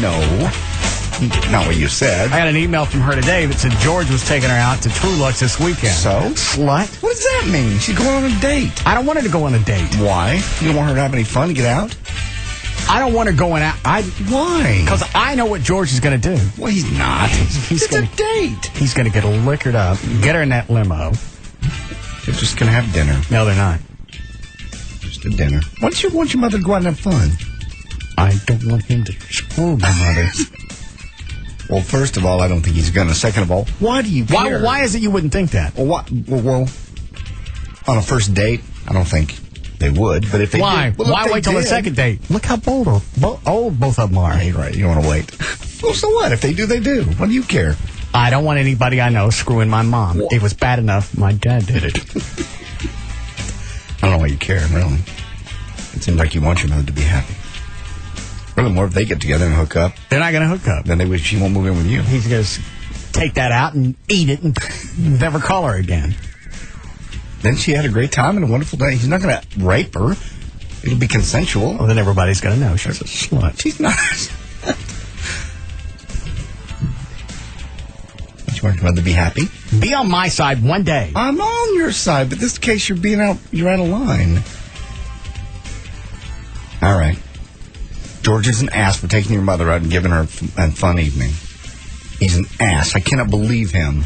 No. Not what you said. I got an email from her today that said George was taking her out to True Looks this weekend. So? Slut. What does that mean? She's going on a date. I don't want her to go on a date. Why? You don't want her to have any fun to get out? I don't want her going out. Why? Because I know what George is going to do. Well, he's not. It's a date. He's going to get her liquored up, get her in that limo. They're just going to have dinner. No, they're not. Just a dinner. Why don't you want your mother to go out and have fun? I don't want him to screw my mother. Well, first of all, I don't think he's going to. Second of all, why do you care? Why is it you wouldn't think that? Well, on a first date, I don't think they would. But if they did, why wait till the second date? Look how old both of them are. Right. You don't want to wait. Well, so what? If they do, they do. What do you care? I don't want anybody I know screwing my mom. What? It was bad enough my dad did it. I don't know why you care, really. It seems like you want your mother to be happy. Furthermore, if they get together and hook up... They're not going to hook up. Then she won't move in with you. He's going to take that out and eat it and never call her again. Then she had a great time and a wonderful day. He's not going to rape her. It'll be consensual. Well, then everybody's going to know she's a slut. She's not. Don't you want your mother to be happy? Be on my side one day. I'm on your side, but in this case, you're out of line. All right. George is an ass for taking your mother out and giving her a fun evening. He's an ass. I cannot believe him.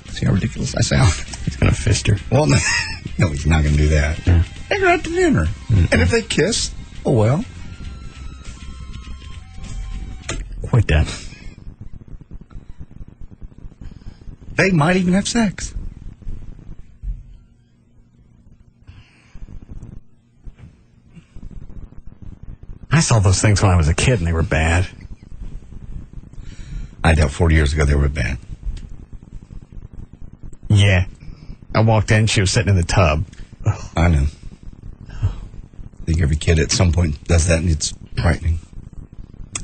See how ridiculous I sound? He's going to fist her. Well, no, he's not going to do that. Yeah. Take her out to dinner. Mm-hmm. And if they kiss, oh well. Quit that. They might even have sex. I saw those things when I was a kid, and they were bad. I doubt 40 years ago they were bad. Yeah. I walked in, she was sitting in the tub. Ugh. I know. I think every kid at some point does that, and it's frightening.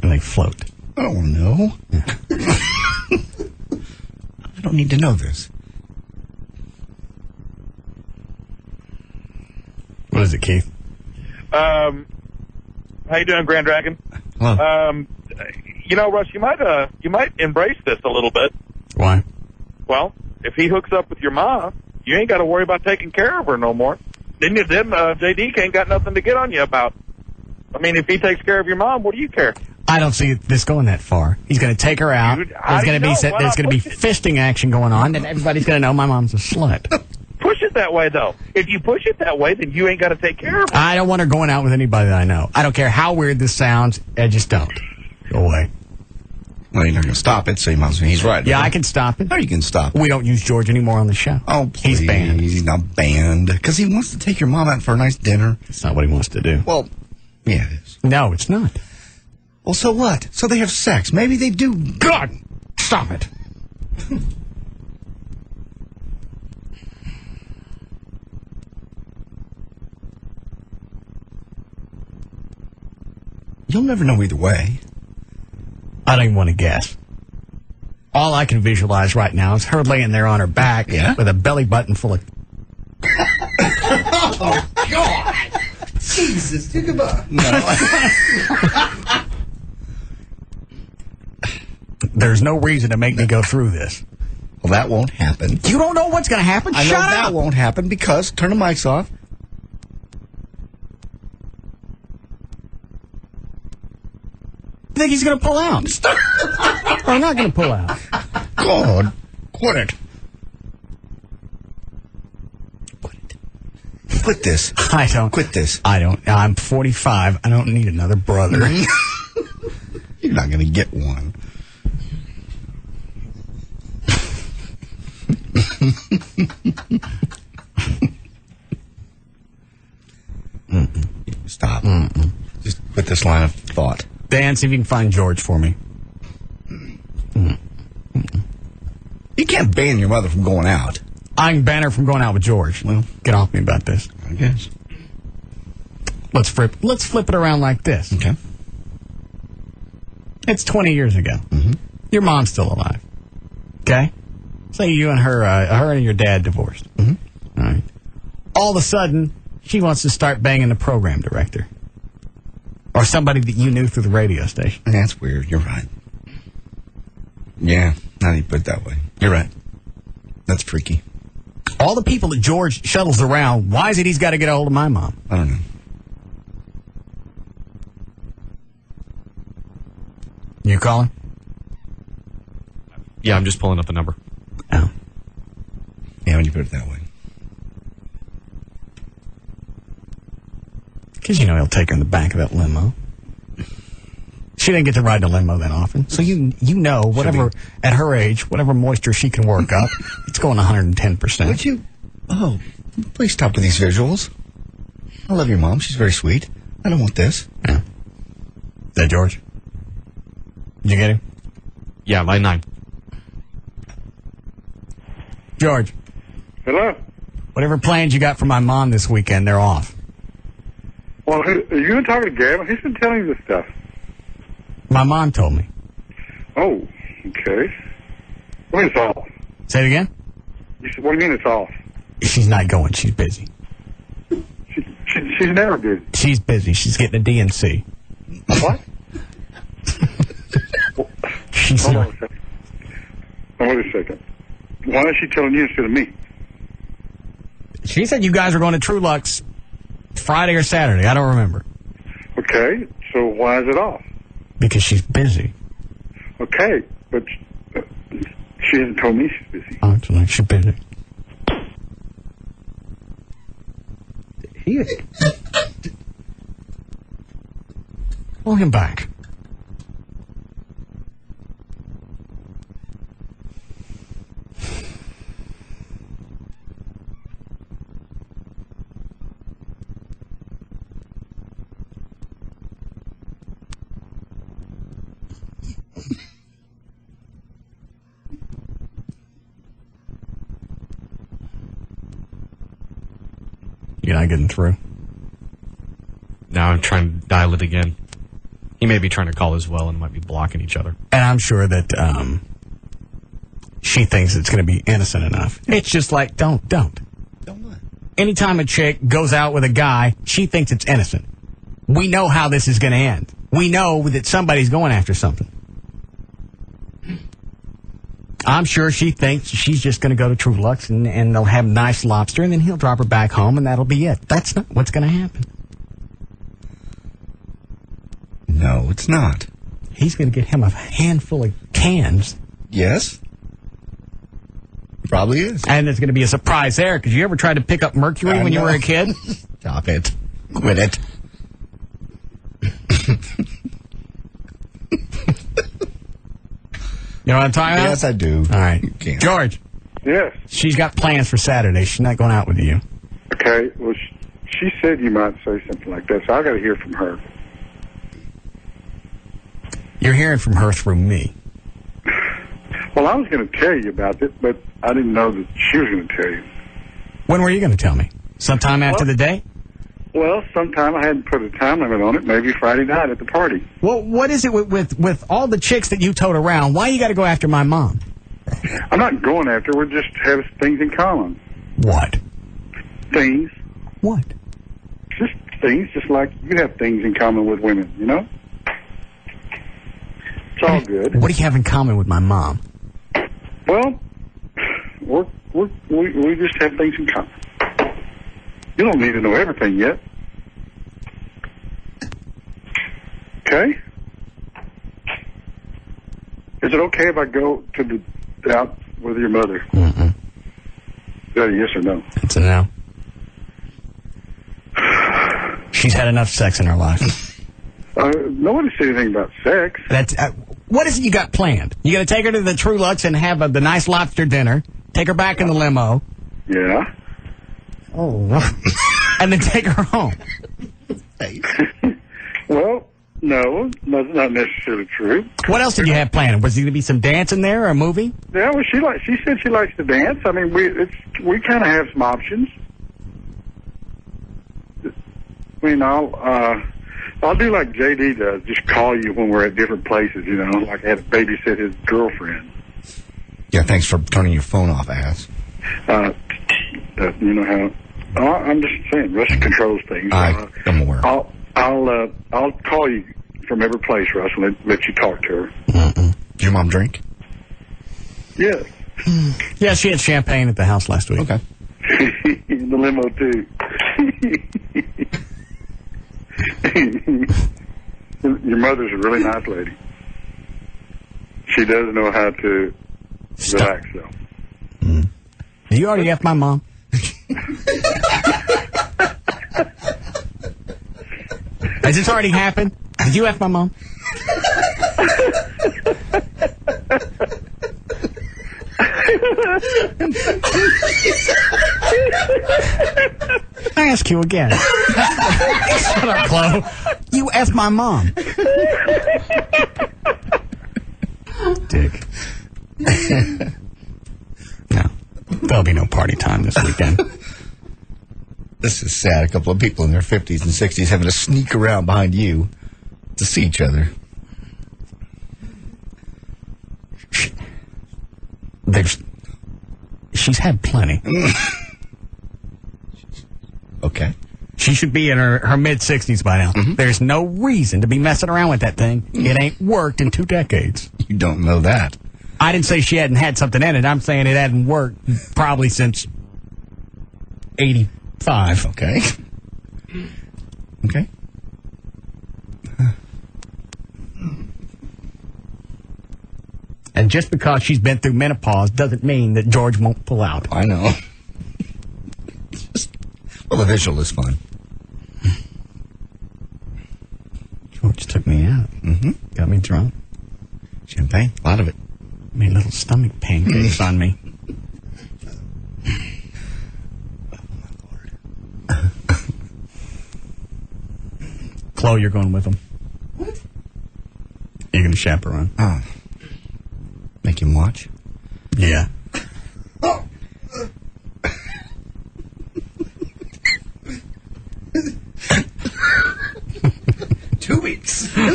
And they float. I don't want to know. Yeah. I don't need to know this. What is it, Keith? How you doing, Grand Dragon? Hello. Russ, you might embrace this a little bit. Why? Well, if he hooks up with your mom, you ain't got to worry about taking care of her no more. Then JD ain't got nothing to get on you about. I mean, if he takes care of your mom, what do you care? I don't see this going that far. He's going to take her out. Dude, there's going to be fisting action going on, and everybody's going to know my mom's a slut. Push it that way, though. If you push it that way, then you ain't got to take care of her. I don't want her going out with anybody that I know. I don't care how weird this sounds. I just don't. Go away. Well, you're not going to stop it, so you might as well. He's right. Yeah, I can stop it. No, you can stop it. We don't use George anymore on the show. Oh, please. He's banned. He's not banned. Because he wants to take your mom out for a nice dinner. That's not what he wants to do. Well, yeah, it is. No, it's not. Well, so what? So they have sex. Maybe they do. God! Stop it. You'll never know either way. I don't even want to guess. All I can visualize right now is her laying there on her back with a belly button full of... Oh, God! Jesus, think about... No. There's no reason to make me go through this. Well, that won't happen. You don't know what's going to happen? I know Shut up! That won't happen because... Turn the mics off. I think he's going to pull out. Or not going to pull out. God, quit it. Quit this. I don't. Quit this. I don't. I'm 45. I don't need another brother. You're not going to get one. Stop. Just quit this line of thought. Dan, see if you can find George for me. You can't ban your mother from going out. I can ban her from going out with George. Well, get off me about this. I guess. Let's flip it around like this. Okay. It's 20 years ago. Mm-hmm. Your mom's still alive. Okay? Say you and her and your dad divorced. Mm-hmm. All right. All of a sudden, she wants to start banging the program director. Or somebody that you knew through the radio station. That's weird. You're right. Yeah, now that you put it that way. You're right. That's freaky. All the people that George shuttles around, why is it he's got to get a hold of my mom? I don't know. You calling? Yeah, I'm just pulling up a number. Oh. Yeah, when you put it that way. Because, he'll take her in the back of that limo. She didn't get to ride the limo that often. So you know, whatever, at her age, whatever moisture she can work up, it's going 110%. Would you? Oh, please stop with these visuals. I love your mom. She's very sweet. I don't want this. Yeah. Is that George? Did you get him? Yeah, line 9. George. Hello? Whatever plans you got for my mom this weekend, they're off. Well, are you talking to Gavin? He's been telling you this stuff. My mom told me. Oh, okay. What do you mean it's off? Say it again? What do you mean it's off? She's not going. She's busy. She's never busy. She's busy. She's getting a DNC. What? Hold on a second. Wait a second. Why is she telling you instead of me? She said you guys were going to True Lux Friday or Saturday. I don't remember. Okay, so why is it off? Because she's busy. Okay, but she hasn't told me she's busy. Oh, it's like she's busy. Call him back. You're not getting through. Now I'm trying to dial it again. He may be trying to call as well and might be blocking each other. And I'm sure that she thinks it's going to be innocent enough. It's just like, don't. Don't what? Anytime a chick goes out with a guy, she thinks it's innocent. We know how this is going to end. We know that somebody's going after something. I'm sure she thinks she's just going to go to True Lux and they'll have nice lobster and then he'll drop her back home and that'll be it. That's not what's going to happen. No, it's not. He's going to get him a handful of cans. Yes. Probably is. And there's going to be a surprise there because you ever tried to pick up mercury when you were a kid? Stop it. Quit it. You know what I'm talking about? Yes, I do. All right. George. Yes. She's got plans for Saturday. She's not going out with you. Okay, well, she said you might say something like that, so I got to hear from her. You're hearing from her through me. Well, I was going to tell you about it, but I didn't know that she was going to tell you. When were you going to tell me? Sometime after the day? Well, sometime I hadn't put a time limit on it. Maybe Friday night at the party. Well, what is it with all the chicks that you tote around? Why you got to go after my mom? I'm not going after her. We just have things in common. What? Things. What? Just things, just like you have things in common with women, you know? It's all good. What do you have in common with my mom? Well, we just have things in common. You don't need to know everything yet. Okay? Is it okay if I go to out with your mother? Mm-mm. Is that a yes or no? It's a no. She's had enough sex in her life. Nobody said anything about sex. That's what is it you got planned? You got to take her to the True Lux and have the nice lobster dinner. Take her back in the limo. Yeah. Oh. And then take her home. Well, no, that's not necessarily true. What else did you have planned? Was there going to be some dancing there or a movie? Yeah, well, she said she likes to dance. I mean, we kind of have some options. I mean, I'll do like JD does, just call you when we're at different places, you know, like I had to babysit his girlfriend. Yeah, thanks for turning your phone off, ass. You know how... I'm just saying, Russ controls things. I'm aware. I'll call you from every place, Russ, and let you talk to her. Did your mom drink? Yes. Yeah, she had champagne at the house last week. Okay. In the limo, too. Your mother's a really nice lady. She does know how to relax, though. Do you already F my mom? Has this already happened? Did you F my mom? I ask you again. Shut up, Chloe. You F my mom. Dick. No. There'll be no party time this weekend. This is sad. A couple of people in their 50s and 60s having to sneak around behind you to see each other. She's had plenty. Okay. She should be in her mid-60s by now. There's no reason to be messing around with that thing. It ain't worked in 2 decades. You don't know that. I didn't say she hadn't had something in it. I'm saying it hadn't worked probably since 85. Okay. Okay. And just because she's been through menopause doesn't mean that George won't pull out. I know. Well, the visual is fun. George took me out. Got me drunk. Champagne, a lot of it. Made little stomach pancakes on me. Chloe, you're going with him. What? You're going to chaperone. Oh. Make him watch? Yeah. 2 weeks. I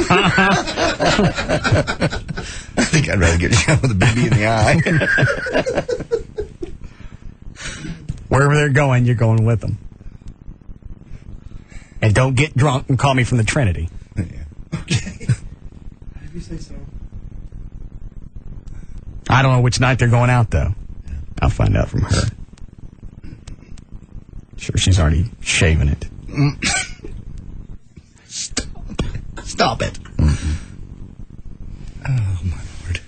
think I'd rather get shot with a BB in the eye. Wherever they're going, you're going with them. And don't get drunk and call me from the Trinity. Yeah. Okay. How did you say so? I don't know which night they're going out, though. I'll find out from her. Sure, she's already shaving it. Stop it. Oh, my Lord.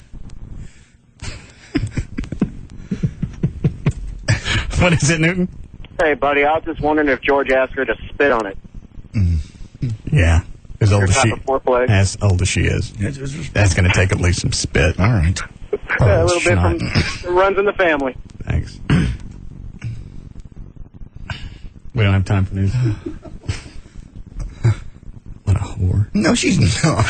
What is it, Newton? Hey, buddy, I was just wondering if George asked her to spit on it. Yeah. As old Your as type she, of foreplay. as old as she is. That's going to take at least some spit. All right. A little bit from runs in the family. Thanks. We don't have time for news. What a whore. No, she's not.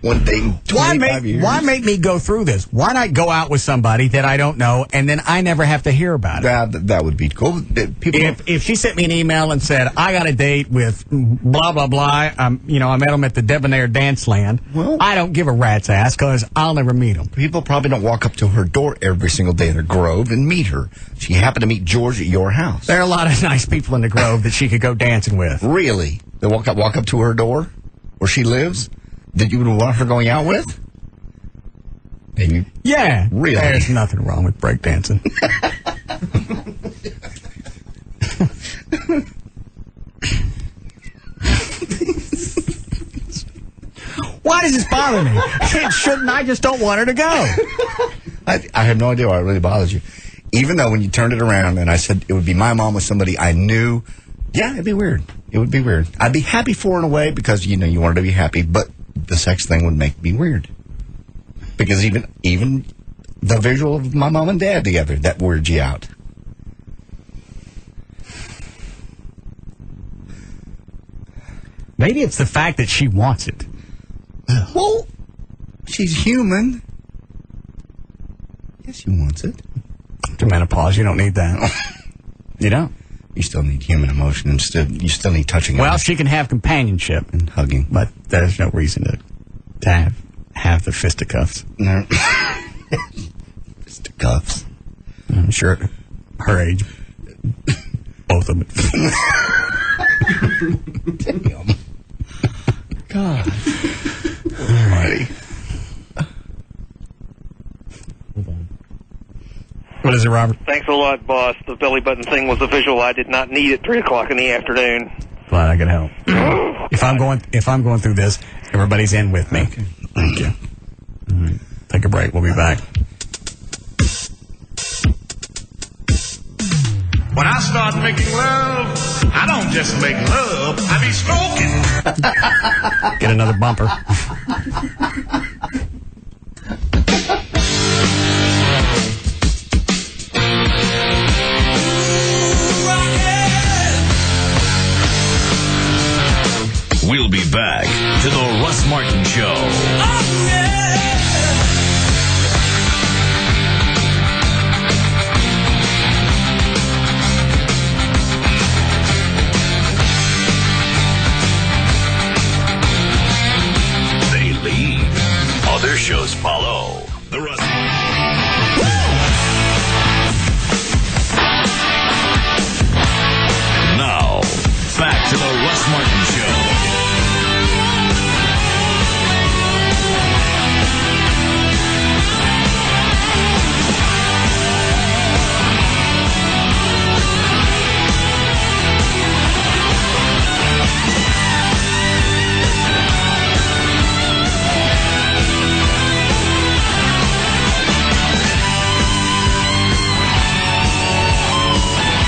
One thing, 25 years. Why make me go through this? Why not go out with somebody that I don't know and then I never have to hear about it? That would be cool. People, If she sent me an email and said, I got a date with blah, blah, blah, I met them at the Debonair Dance Land, Well- I don't give a rat's ass because I'll never meet them. people probably don't walk up to her door every single day in the Grove and meet her. She happened to meet George at your house. There are a lot of nice people in the Grove that she could go dancing with. Really? They walk up to her door where she lives? That you would want her going out with? Maybe. Yeah. Really? There's nothing wrong with breakdancing. Why does this bother me? It shouldn't. I just don't want her to go. I have no idea why it really bothers you. Even though when you turned it around and I said it would be my mom with somebody I knew, yeah, it'd be weird. It would be weird. I'd be happy for her in a way because, you wanted to be happy, but the sex thing would make me weird. Because even the visual of my mom and dad together, that weirds you out. Maybe it's the fact that she wants it. Well, she's human. Yes, she wants it. To menopause, you don't need that. You don't. You still need human emotion and you still need touching Well, she can have companionship, and hugging. but there's no reason to have the fisticuffs. No. Fisticuffs. I'm sure at her age, both of them. Damn. God. Alrighty. What is it, Robert? Thanks a lot, boss. The belly button thing was a visual I did not need at 3 o'clock in the afternoon. Glad I could help. If I'm going through this, everybody's in with me. Okay. Thank you. All right. Take a break. We'll be back. When I start making love, I don't just make love, I be smoking. Get another bumper. We'll be back to the Russ Martin Show. Oh, yeah. They leave. Other shows follow. The Russ. Now, back to the Russ Martin Show.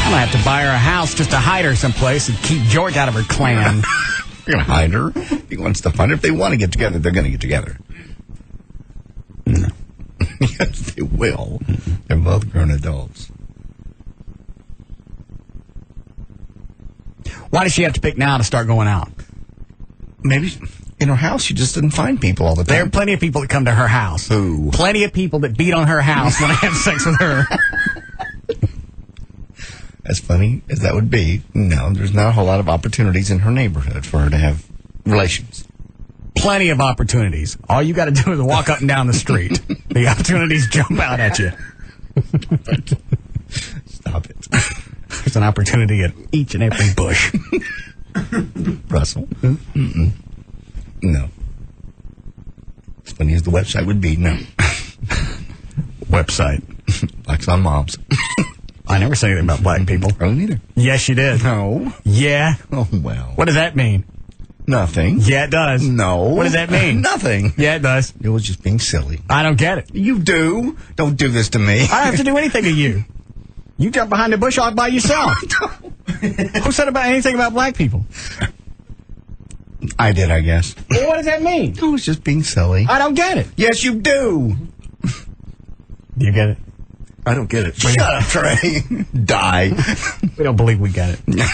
I'm going to have to buy her a house just to hide her someplace and keep George out of her clan. You're going to hide her? He wants to find her. If they want to get together, they're going to get together. No. Yes, they will. They're both grown adults. Why does she have to pick now to start going out? Maybe in her house she just didn't find people all the time. There are plenty of people that come to her house. Who? Plenty of people that beat on her house when I have sex with her. As funny as that would be, no, there's not a whole lot of opportunities in her neighborhood for her to have relations. Plenty of opportunities. All you got to do is walk up and down the street. The opportunities jump out at you. Stop it. There's an opportunity at each and every bush. Russell? Mm-mm. No. As funny as the website would be, no. Website. Likes on moms. I never said anything about black people. I don't either. Yes, you did. No. Yeah. Oh, well. What does that mean? Nothing. Yeah, it does. No. What does that mean? Nothing. Yeah, it does. It was just being silly. I don't get it. You do. Don't do this to me. I don't have to do anything to you. You jump behind the bush all by yourself. Who said about anything about black people? I did, I guess. Well, what does that mean? I was just being silly. I don't get it. Yes, you do. Do you get it? I don't get it. Shut up, Trey. Die. We don't believe we get it.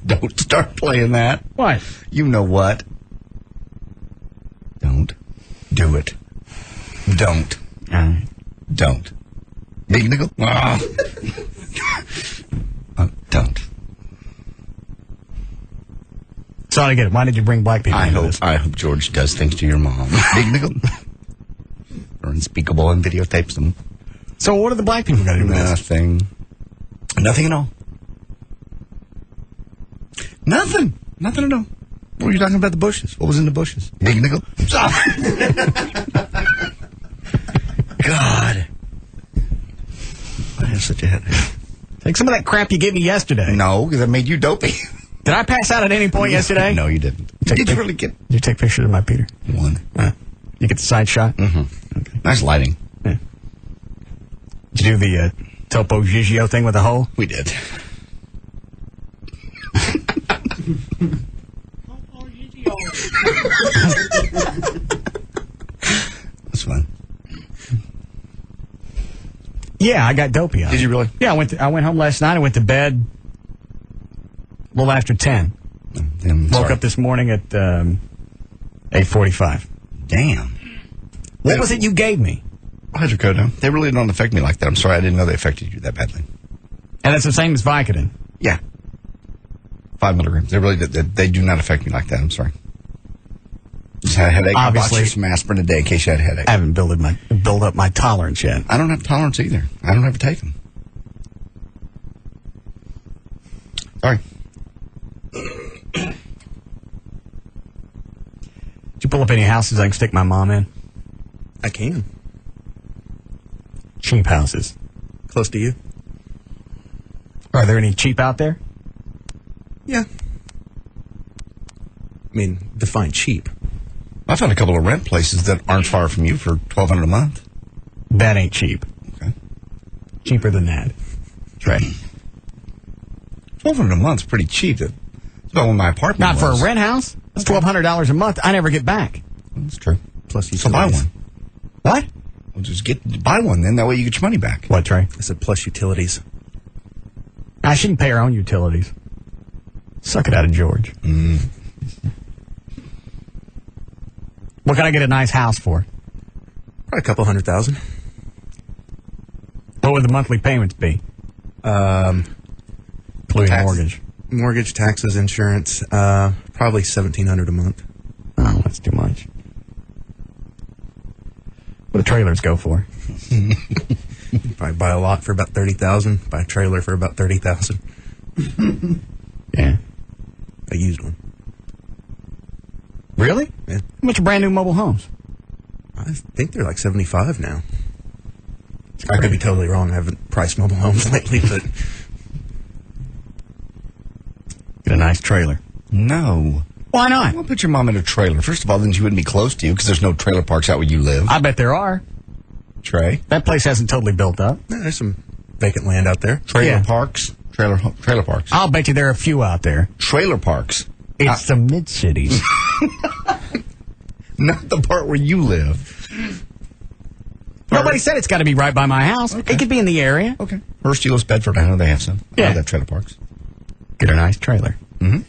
Don't start playing that. What? You know what? Don't do it. Don't. Don't. Big nickel. Don't. So I get it. Why did you bring black people into this? I hope George does things to your mom. Big nickel. Or unspeakable and videotapes them. So what do the black people got to do with this? Nothing. Nothing at all. Nothing. Nothing at all. What were you talking about the bushes? What was in the bushes? Big nickel. Stop. God. I have such a headache. Take some of that crap you gave me yesterday. No, because I made you dopey. Did I pass out at any point yesterday? No, you didn't. Did you really get... Did you take pictures of my Peter? One. You get the side shot? Mm-hmm. Okay. Nice lighting. Yeah. Did you do the Topo Gigio thing with the hole? We did. That's fun. Yeah, I got dopey on it. Did you really? Yeah, I went home last night. I went to bed a little after 10. Woke up this morning at 8:45. Damn. What was it you gave me? Hydrocodone. They really don't affect me like that. I'm sorry, I didn't know they affected you that badly. And it's the same as Vicodin. Yeah. 5 milligrams. They really they do not affect me like that. I'm sorry. Just had a headache. Obviously, I bought you some aspirin a day in case you had a headache. I haven't built up my tolerance yet. I don't have tolerance either. I don't have to take them. Sorry. pull up any houses I can stick my mom in? I can. Cheap houses. Close to you? Are there any cheap out there? Yeah. I mean, define cheap. I found a couple of rent places that aren't far from you for $1,200 a month. That ain't cheap. Okay. Cheaper than that. That's right. $1,200 a month's pretty cheap. That's about what my apartment Not was. for a rent house. That's $1,200 a month. I never get back. That's true. Plus utilities. So buy one. What? Well, just buy one then. That way you get your money back. What, Trey? I said plus utilities. She can pay her own utilities. Suck it out of George. What can I get a nice house for? Probably a couple $100,000. What would the monthly payments be? Including mortgage. Mortgage, taxes, insurance, probably $1,700 a month. Oh, that's too much. What do trailers go for? Probably buy a lot for about $30,000. Buy a trailer for about $30,000. Yeah. I used one. Really? Yeah. How much are brand new mobile homes? I think they're like $75 now. I could be totally wrong. I haven't priced mobile homes lately, but get a nice trailer. No. Why not? Well, put your mom in a trailer. First of all, then she wouldn't be close to you because there's no trailer parks out where you live. I bet there are. Trey? That place hasn't totally built up. yeah, there's some vacant land out there. Trailer parks? Trailer parks. I'll bet you there are a few out there. Trailer parks. It's the mid-cities. Not the part where you live. Nobody said it's got to be right by my house. Okay. It could be in the area. Okay. First, Elos, Bedford. I know they have some. Yeah. I know that trailer parks. Get a nice trailer. Mm-hmm.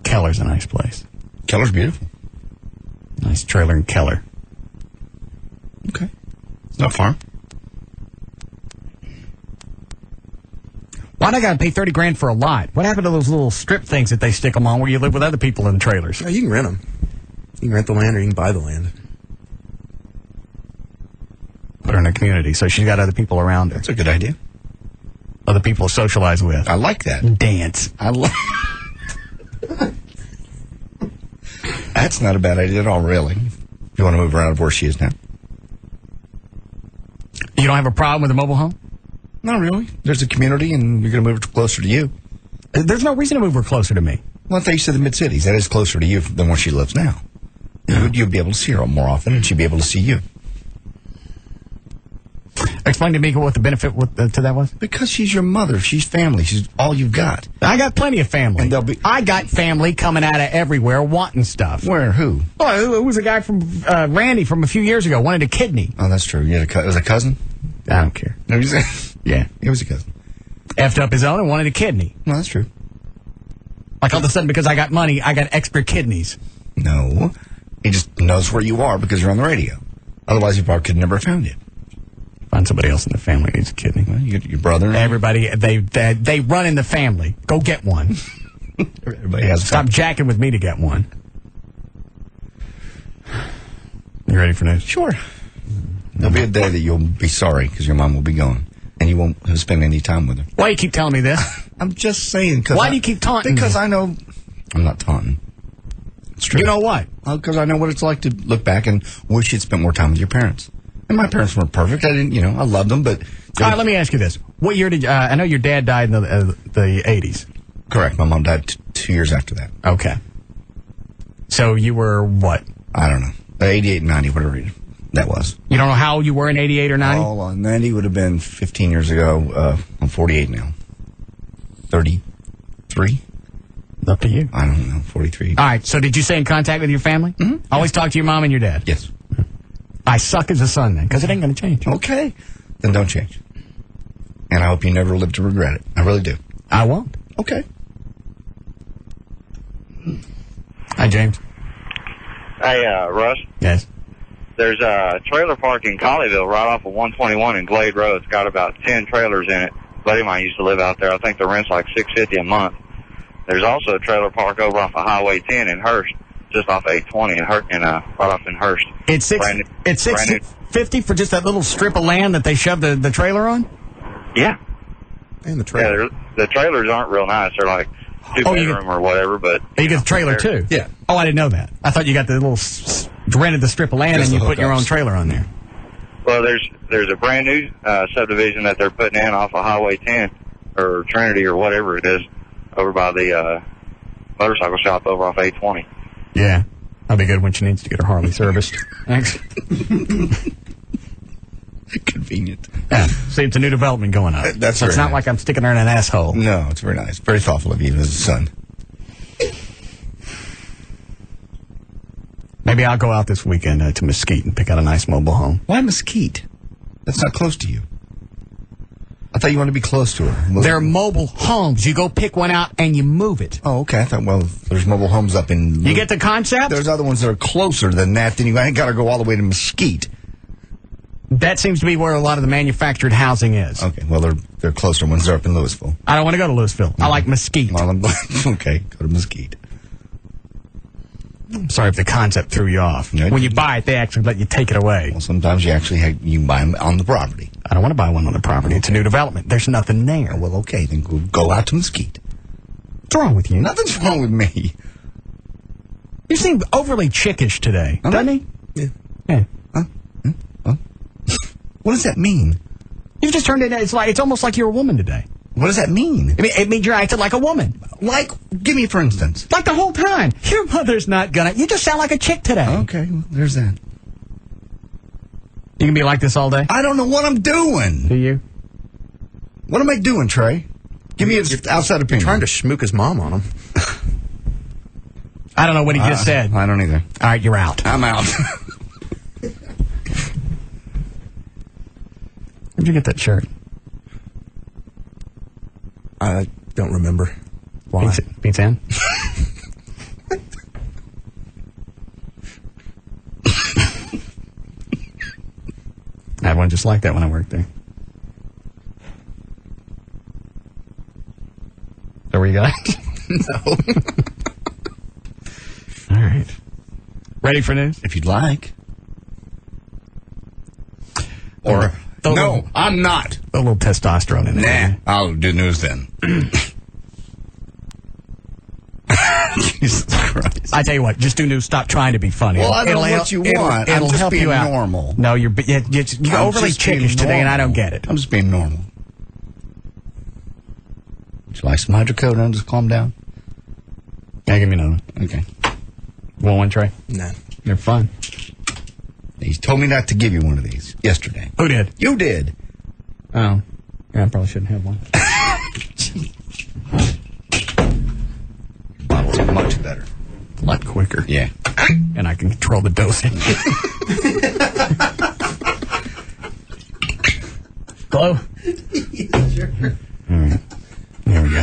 Keller's a nice place. Keller's beautiful. Nice trailer in Keller. Okay. It's not far. Why'd I got to pay $30,000 for a lot? What happened to those little strip things that they stick them on where you live with other people in trailers? Yeah, you can rent them. You can rent the land or you can buy the land. Put her in a community so she's got other people around her. That's a good idea. Other people to socialize with. I like that. Dance. I like. That's not a bad idea at all, really. If you want to move her out of where she is now. You don't have a problem with a mobile home? Not really. There's a community, and you're going to move her closer to you. There's no reason to move her closer to me. Well, I thought you said the mid-cities. That is closer to you than where she lives now. You'd be able to see her more often, and she'd be able to see you. Explain to me what the benefit to that was. Because she's your mother. She's family. She's all you've got. I got plenty of family. And they'll be. I got family coming out of everywhere wanting stuff. Where? Who? Oh, it was a guy from Randy from a few years ago. Wanted a kidney. Oh, that's true. It was a cousin? I don't care. No, yeah. It was a cousin. Effed up his own and wanted a kidney. No, that's true. Like all of a sudden, because I got money, I got extra kidneys. No. He just knows where you are because you're on the radio. Otherwise, he probably could have never found you. Find somebody else in the family who needs a kidney. Well, you get your brother. Everybody, they run in the family. Go get one. Everybody has. Stop jacking with me to get one. You ready for this? Sure. There'll be a day that you'll be sorry because your mom will be gone and you won't spend any time with her. Why do you keep telling me this? I'm just saying. Why do you keep taunting Because me? I know. I'm not taunting. It's true. You know what? Because I know what it's like to look back and wish you'd spent more time with your parents. And my parents weren't perfect. I didn't, I loved them, but. All right, let me ask you this. What year did I know your dad died in the 80s? Correct. My mom died 2 years after that. Okay. So you were what? I don't know. 88 and 90, whatever that was. You don't know how old you were in 88 or 90? Oh, 90 would have been 15 years ago. I'm 48 now. 33? Up to you. I don't know. 43. All right, so did you stay in contact with your family? Mm-hmm. Always talk to your mom and your dad? Yes. I suck as a son then, because it ain't going to change. Okay. Then don't change. And I hope you never live to regret it. I really do. I won't. Okay. Hi, James. Hey, Russ. Yes. There's a trailer park in Colleyville right off of 121 in Glade Road. It's got about 10 trailers in it. A buddy of mine used to live out there. I think the rent's like $650 a month. There's also a trailer park over off of Highway 10 in Hurst, just off 820 right off in Hurst. It's $650 for just that little strip of land that they shoved the trailer on? Yeah. And the trailer. Yeah, the trailers aren't real nice. They're like two-bedroom or whatever. But you get the trailer too. Yeah. Oh, I didn't know that. I thought you got the little rented the strip of land Just and you the put your hookups. own trailer on there. Well, there's a brand new subdivision that they're putting in off of Highway 10 or Trinity or whatever it is, over by the motorcycle shop over off 820. Yeah, that'll be good when she needs to get her Harley serviced. Thanks. Convenient. Yeah. See, it's a new development going on. That's so it's very not nice. like I'm sticking her in an asshole. No, it's very nice. Very thoughtful of you as a son. Maybe I'll go out this weekend to Mesquite and pick out a nice mobile home. Why Mesquite? That's not close to you. I thought you wanted to be close to her. They're mobile homes. You go pick one out and you move it. Oh, okay. I thought, well, there's mobile homes up in... You get the concept? There's other ones that are closer than that. Then you ain't got to go all the way to Mesquite. That seems to be where a lot of the manufactured housing is. Okay, well, they're closer ones. They're up in Louisville. I don't want to go to Louisville. I like Mesquite. Well, okay, go to Mesquite. I'm sorry if the concept threw you off. Yeah. When you buy it, they actually let you take it away. Well, sometimes you actually you buy them on the property. I don't want to buy one on the property. It's a new development. There's nothing there. Well, okay, then go out to Mesquite. What's wrong with you? Nothing's wrong with me. You seem overly chickish today, doesn't he? Yeah. Yeah. What does that mean? You've just turned it. It's almost like you're a woman today. What does that mean? It means you're acting like a woman. Like, give me for instance. Like the whole time. Your mother's not gonna. You just sound like a chick today. Okay, well, there's that. You can be like this all day? I don't know what I'm doing. Do you? What am I doing, Trey? Give me an outside opinion. Trying to schmook his mom on him. I don't know what he just said. I don't either. All right, you're out. I'm out. Where'd you get that shirt? I don't remember. Why? Beats in? I had one just like that when I worked there. Is that where you got it? No. All right. Ready for news? If you'd like. Or, no, I'm not. A little testosterone in there. Nah, I'll do news then. Jesus Christ. I tell you what, just do news. Stop trying to be funny. Well, I don't know what you want. It'll I'm just help being you out. normal. No, you're overly chickish today, and I don't get it. I'm just being normal. Would you like some hydrocodone and just calm down? Yeah, give me another. Okay. Want one, Trey? Nah. They're fun. He told me not to give you one of these yesterday. Who did? You did. Oh. Yeah, I probably shouldn't have one. Bottles are much better. A lot quicker. Yeah. And I can control the dosing. Hello? Sure. All right. There we go.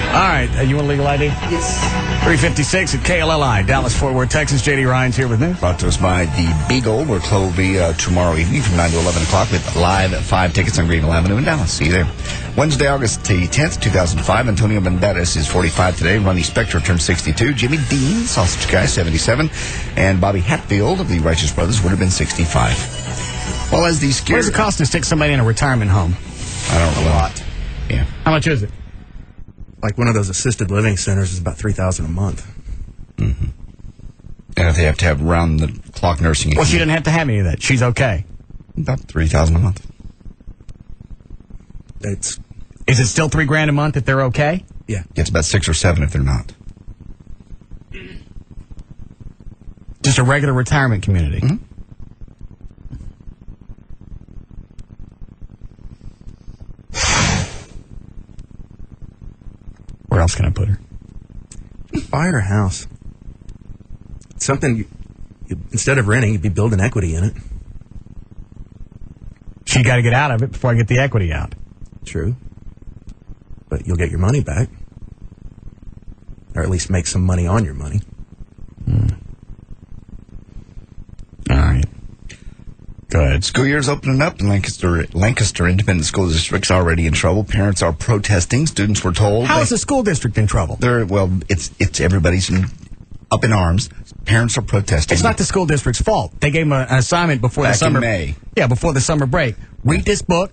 All right. You want a legal ID? Yes. 356 at KLLI, Dallas, Fort Worth, Texas. J.D. Ryan's here with me. Brought to us by the Beagle. We're closed tomorrow evening from 9 to 11 o'clock with live 5 tickets on Greenville Avenue in Dallas. See you there. Wednesday, August the 10th, 2005. Antonio Banderas is 45 today. Ronnie Spector turned 62. Jimmy Dean, Sausage Guy, 77. And Bobby Hatfield of the Righteous Brothers would have been 65. Well, as these What does it cost to stick somebody in a retirement home? I don't know. A lot. Yeah. How much is it? Like one of those assisted living centers is about $3,000 a month. Mm-hmm. And if they have to have round-the-clock nursing... Well, she didn't have to have any of that. She's okay. About $3,000 a month. It's... Is it still $3,000 a month if they're okay? Yeah. It's about 6 or 7 if they're not. Just a regular retirement community. Mm-hmm. Where else can I put her? Buy her a house. It's something, instead of renting, you'd be building equity in it. She got to get out of it before I get the equity out. True. But you'll get your money back. Or at least make some money on your money. All right. Go ahead. School year's opening up in Lancaster Independent School District's already in trouble. Parents are protesting. Students were told. How is the school district in trouble? It's everybody's up in arms. Parents are protesting. It's not the school district's fault. They gave them an assignment before Back the summer. in May. Yeah, before the summer break. Read this book,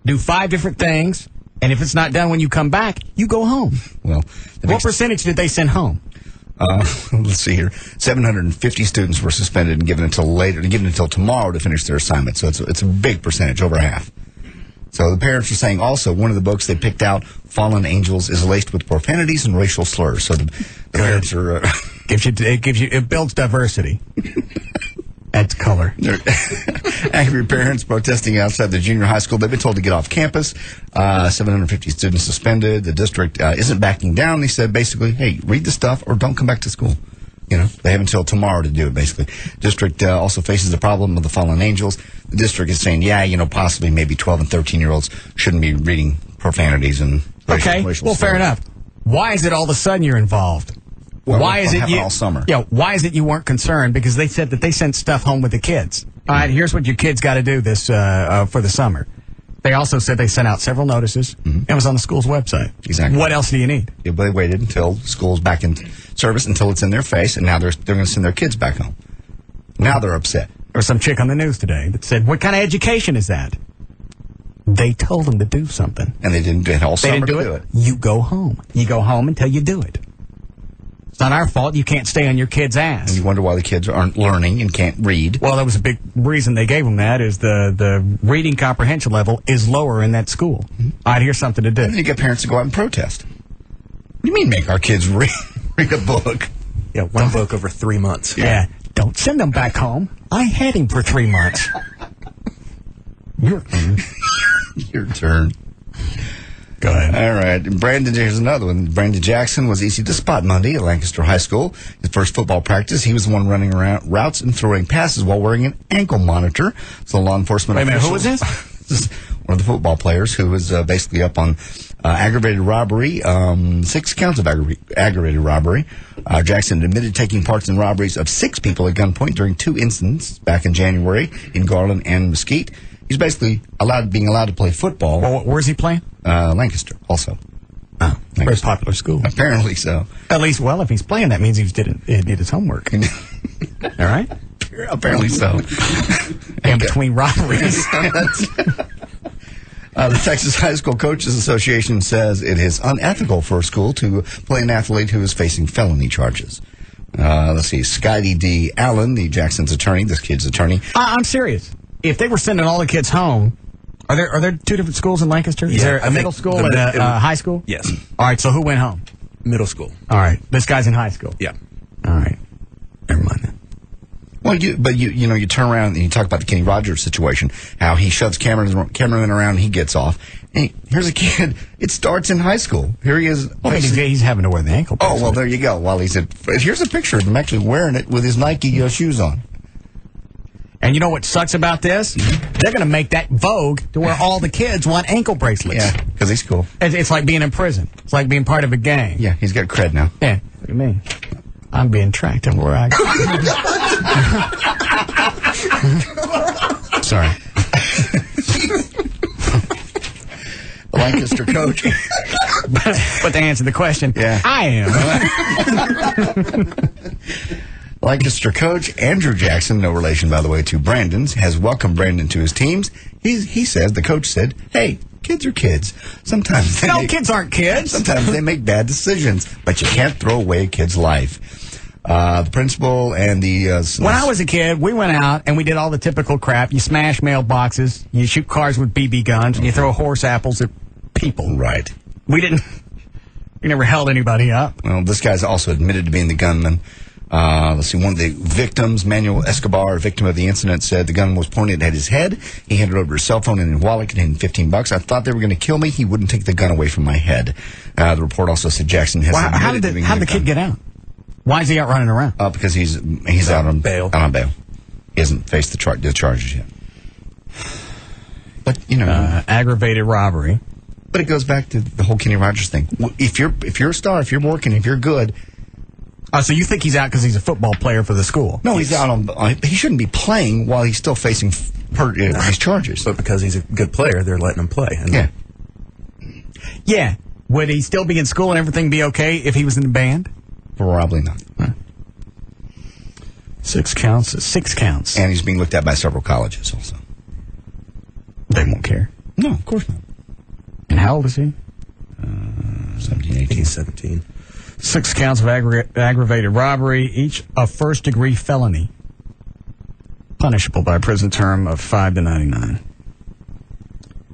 do 5 different things, And if it's not done when you come back, you go home. Well, what percentage did they send home? Let's see here. 750 students were suspended and given until tomorrow to finish their assignment. So it's a big percentage, over half. So the parents are saying also one of the books they picked out, Fallen Angels, is laced with profanities and racial slurs. So the parents are it builds diversity. Adds color. Angry parents protesting outside the junior high school. They've been told to get off campus. 750 students suspended. The district isn't backing down. They said basically, hey, read the stuff or don't come back to school. They have until tomorrow to do it, basically. District also faces the problem of the fallen angels. The district is saying, possibly maybe 12 and 13-year-olds shouldn't be reading profanities and racial slurs. Fair enough. Why is it all of a sudden you're involved? Well, why is it you all summer? Yeah, why is it you weren't concerned? Because they said that they sent stuff home with the kids. All right, here's what your kids got to do this for the summer. They also said they sent out several notices. It was on the school's website. Exactly. What else do you need? Yeah, but they waited until school's back in service, until it's in their face, and now they're going to send their kids back home. Now they're upset. There was some chick on the news today that said, "What kind of education is that?" They told them to do something, and they didn't do it all summer to do it. You go home. You go home until you do it. It's not our fault. You can't stay on your kid's ass. And you wonder why the kids aren't learning and can't read. Well, that was a big reason they gave them that, is the reading comprehension level is lower in that school. All right, here's something to do. And then you get parents to go out and protest. What do you mean make our kids read a book? Yeah, one book over 3 months. Yeah. Don't send them back home. I had him for 3 months. Your turn. Your turn. Go ahead. All right. Brandon, here's another one. Brandon Jackson was easy to spot Monday at Lancaster High School. His first football practice, he was the one running around routes and throwing passes while wearing an ankle monitor. So law enforcement Wait a minute, who was this? This is one of the football players who was basically up on aggravated robbery, 6 counts of aggravated robbery. Jackson admitted taking parts in robberies of 6 people at gunpoint during 2 incidents back in January in Garland and Mesquite. He's basically being allowed to play football. Well, where's he playing? Lancaster, also. Oh, very popular school. Apparently so. At least, well, if he's playing, that means he did his homework. All right? Apparently so. And between robberies. The Texas High School Coaches Association says it is unethical for a school to play an athlete who is facing felony charges. Let's see. Scotty D. Allen, the Jackson's attorney, this kid's attorney. I'm serious. If they were sending all the kids home, are there 2 different schools in Lancaster? Is there a middle school and a high school? Yes. All right, so who went home? Middle school. All right, this guy's in high school. Yeah. All right. Never mind then. Well, you turn around and you talk about the Kenny Rogers situation, how he shoves cameraman around and he gets off. And here's a kid. It starts in high school. Here he is. Well, he's having to wear the ankle bracelet. Oh, well, there you go. While here's a picture of him actually wearing it with his Nike shoes on. And you know what sucks about this? They're going to make that vogue to where all the kids want ankle bracelets. Yeah, because he's cool. It's like being in prison. It's like being part of a gang. Yeah, he's got cred now. Yeah, what do you mean? I'm being tracked everywhere I go. Sorry. The Lancaster coach. But to answer the question, yeah. I am. Lancaster coach Andrew Jackson, no relation, by the way, to Brandon's, has welcomed Brandon to his teams. He says, the coach said, hey, kids are kids. Sometimes kids aren't kids. Sometimes they make bad decisions, but you can't throw away a kid's life. The principal and the... when I was a kid, we went out and we did all the typical crap. You smash mailboxes, you shoot cars with BB guns, and you throw horse apples at people. Right. We never held anybody up. Well, this guy's also admitted to being the gunman. Let's see, one of the victims, Manuel Escobar, a victim of the incident, said the gun was pointed at his head. He handed over his cell phone and his wallet containing $15. I thought they were going to kill me. He wouldn't take the gun away from my head. The report also said Jackson has admitted to being how did the kid get out? Why is he out running around? Because he's out on bail. Out on bail. He hasn't faced the charges yet. But aggravated robbery. But it goes back to the whole Kenny Rogers thing. If you're a star, if you're working, if you're good. So you think he's out because he's a football player for the school? No, he's out on. He shouldn't be playing while he's still facing these charges. But because he's a good player, they're letting him play. Yeah. Yeah. Would he still be in school and everything be okay if he was in the band? Probably not. Huh. 6 counts is 6 counts. And he's being looked at by several colleges also. They won't care. No, of course not. And How old is he? 17, 18. He's 17. 6 counts of aggravated robbery, each a first-degree felony. Punishable by a prison term of 5 to 99.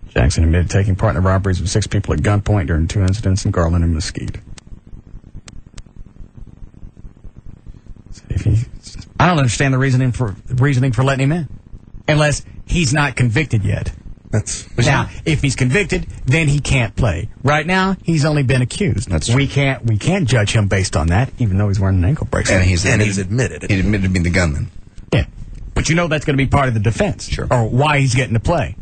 Jackson admitted taking part in the robberies of 6 people at gunpoint during 2 incidents in Garland and Mesquite. I don't understand the reasoning for letting him in, unless he's not convicted yet. Now, if he's convicted, then he can't play. Right now, he's only been accused. That's true. We can't judge him based on that, even though he's wearing an ankle bracelet. And he's admitted it. He admitted to being the gunman. Yeah, but you know that's going to be part of the defense, sure, or why he's getting to play.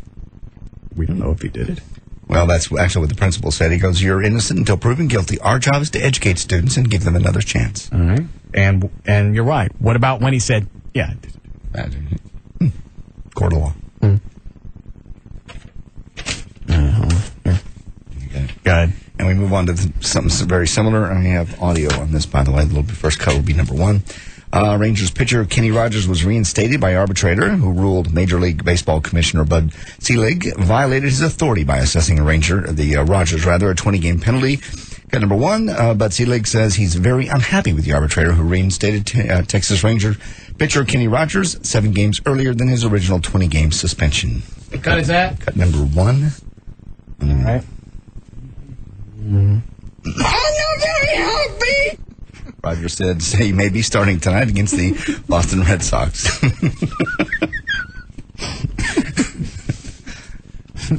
We don't know if he did it. Well, that's actually what the principal said. He goes, "You're innocent until proven guilty. Our job is to educate students and give them another chance." All right, and you're right. What about when he said, "Yeah, court of law." Go ahead. And we move on to something very similar. I have audio on this, by the way. The first cut will be number 1. Rangers pitcher Kenny Rogers was reinstated by arbitrator who ruled Major League Baseball Commissioner Bud Selig violated his authority by assessing Rogers a 20-game penalty. Cut number 1, Bud Selig says he's very unhappy with the arbitrator who reinstated Texas Ranger pitcher Kenny Rogers 7 games earlier than his original 20-game suspension. What cut is that? Cut number 1. All right. I'm not very happy. Roger said he may be starting tonight against the Boston Red Sox.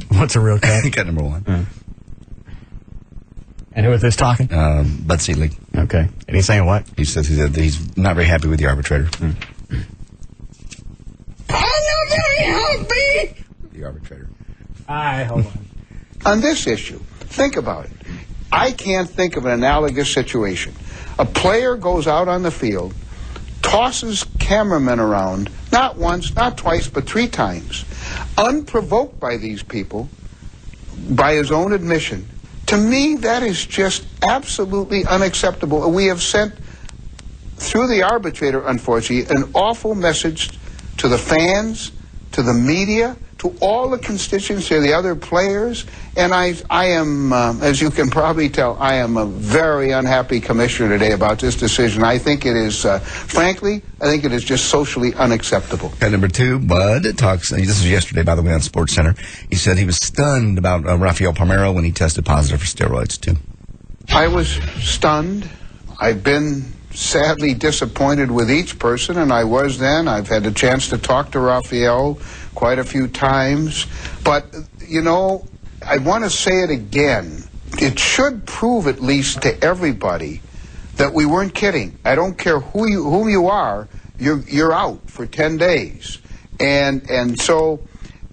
What's a real cut? Cut number 1. And who is this talking? Bud Selig. Okay. And he's saying what? He says he's not very happy with the arbitrator. I'm not very happy. The arbitrator. Hold on. On this issue, think about it. I can't think of an analogous situation. A player goes out on the field, tosses cameramen around, not once, not twice, but 3 times, unprovoked by these people, by his own admission. To me, that is just absolutely unacceptable. We have sent, through the arbitrator, unfortunately, an awful message to the fans, to the media, to all the constituents, to the other players, and I am, as you can probably tell, I am a very unhappy commissioner today about this decision. I think it is, frankly, I think it is just socially unacceptable. Cut number 2, Bud talks, this was yesterday, by the way, on SportsCenter. He said he was stunned about Rafael Palmeiro when he tested positive for steroids, too. I was stunned. I've been sadly disappointed with each person, and I was then. I've had a chance to talk to Rafael quite a few times. But, you know, I want to say it again. It should prove at least to everybody that we weren't kidding. I don't care who you are, you're out for 10 days. And so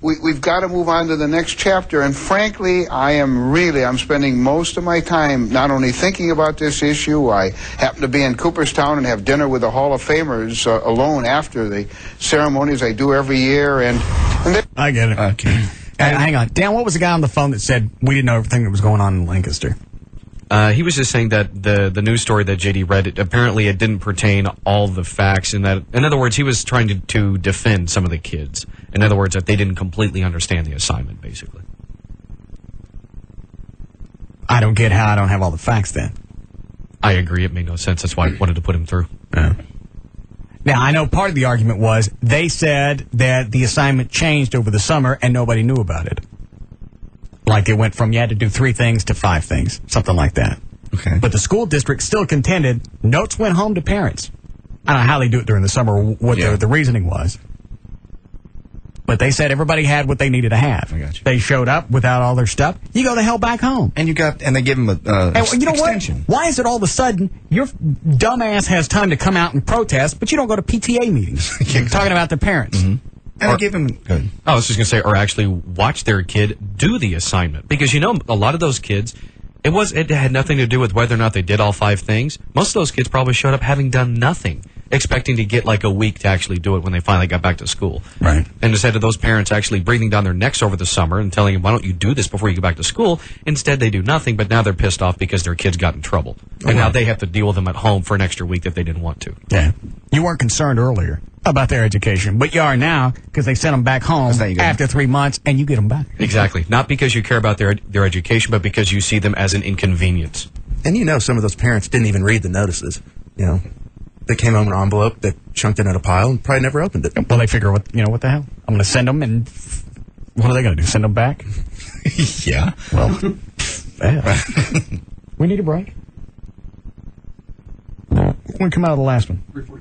we've got to move on to the next chapter. And frankly, I'm spending most of my time not only thinking about this issue. I happen to be in Cooperstown and have dinner with the Hall of Famers alone after the ceremonies I do every year. I get it. Okay. Hang on. Dan, what was the guy on the phone that said we didn't know everything that was going on in Lancaster? He was just saying that the news story that JD read, apparently it didn't pertain all the facts, and that, in other words, he was trying to defend some of the kids. In other words, that they didn't completely understand the assignment, basically. I don't get how I don't have all the facts then. I agree. It made no sense. That's why I wanted to put him through. Yeah. Now, I know part of the argument was they said that the assignment changed over the summer and nobody knew about it. Like it went from you had to do 3 things to 5 things, something like that. Okay. But the school district still contended notes went home to parents. I don't know how they do it during the summer, what the reasoning was. But they said everybody had what they needed to have. I got you. They showed up without all their stuff. You go the hell back home. And they give them you know extension. What? Why is it all of a sudden your dumbass has time to come out and protest, but you don't go to PTA meetings? You're talking about their parents. Mm-hmm. And I give them good. I was just going to say, or actually watch their kid do the assignment. Because, you know, a lot of those kids, it had nothing to do with whether or not they did all 5 things. Most of those kids probably showed up having done nothing, expecting to get like a week to actually do it when they finally got back to school. Right. And instead of those parents actually breathing down their necks over the summer and telling them, why don't you do this before you get back to school, instead they do nothing, but now they're pissed off because their kids got in trouble. And now they have to deal with them at home for an extra week that they didn't want to. Yeah. You weren't concerned earlier. about their education. But you are now, because they sent them back home after 3 months, and you get them back. Exactly. Not because you care about their education, but because you see them as an inconvenience. And some of those parents didn't even read the notices. They came home in an envelope, they chunked it in a pile, and probably never opened it. Well, they figure, what the hell? I'm going to send them, and what are they going to do? Send them back? Yeah. Well, we need a break. When we come out of the last one? 3:45.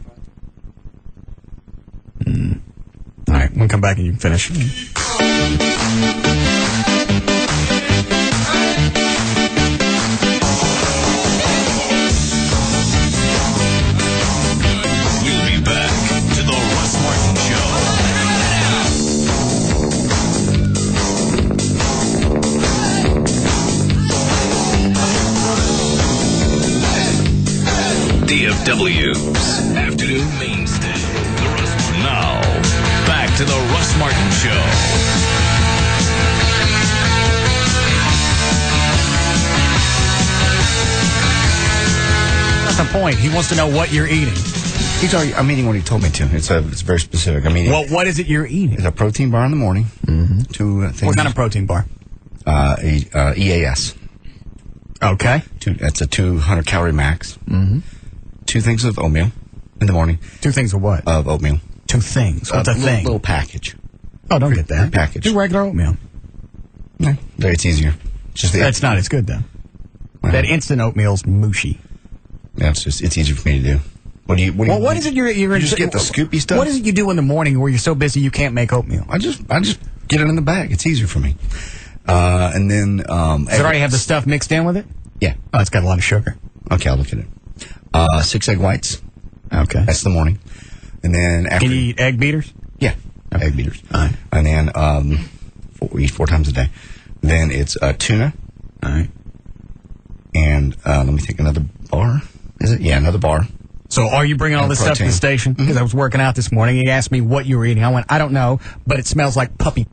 All right, we'll come back and you can finish. We'll be back to the Russ Martin Show. DFW's Afternoon Mainstay. Now, back to the Russ Martin Show. That's the point. He wants to know what you're eating. I'm eating what he told me to. It's very specific. I'm eating. Well, what is it you're eating? It's a protein bar in the morning. Mm-hmm. 2 things. What kind of protein bar? EAS. Okay. That's a 200 calorie max. Mm-hmm. 2 things of oatmeal in the morning. 2 things of what? Of oatmeal. 2 things. What's a thing? Little package. Oh, don't get that. Package. Do regular oatmeal. No, it's easier. That's not as good, though. That instant oatmeal's mushy. Yeah, it's easier for me to do. What is it you're just get the scoopy stuff? What is it you do in the morning where you're so busy you can't make oatmeal? I just get it in the bag. It's easier for me. And then does it already have the stuff mixed in with it? Yeah. Oh, it's got a lot of sugar. Okay, I'll look at it. 6 egg whites. Okay. That's the morning. And then after... Can you eat egg beaters? Yeah, egg beaters. All right. And then we eat 4 times a day. Then it's tuna. All right. And let me think, another bar. Is it? Yeah, another bar. So are you bringing all this stuff to the station? Because I was working out this morning. He asked me what you were eating. I went, I don't know, but it smells like puppy.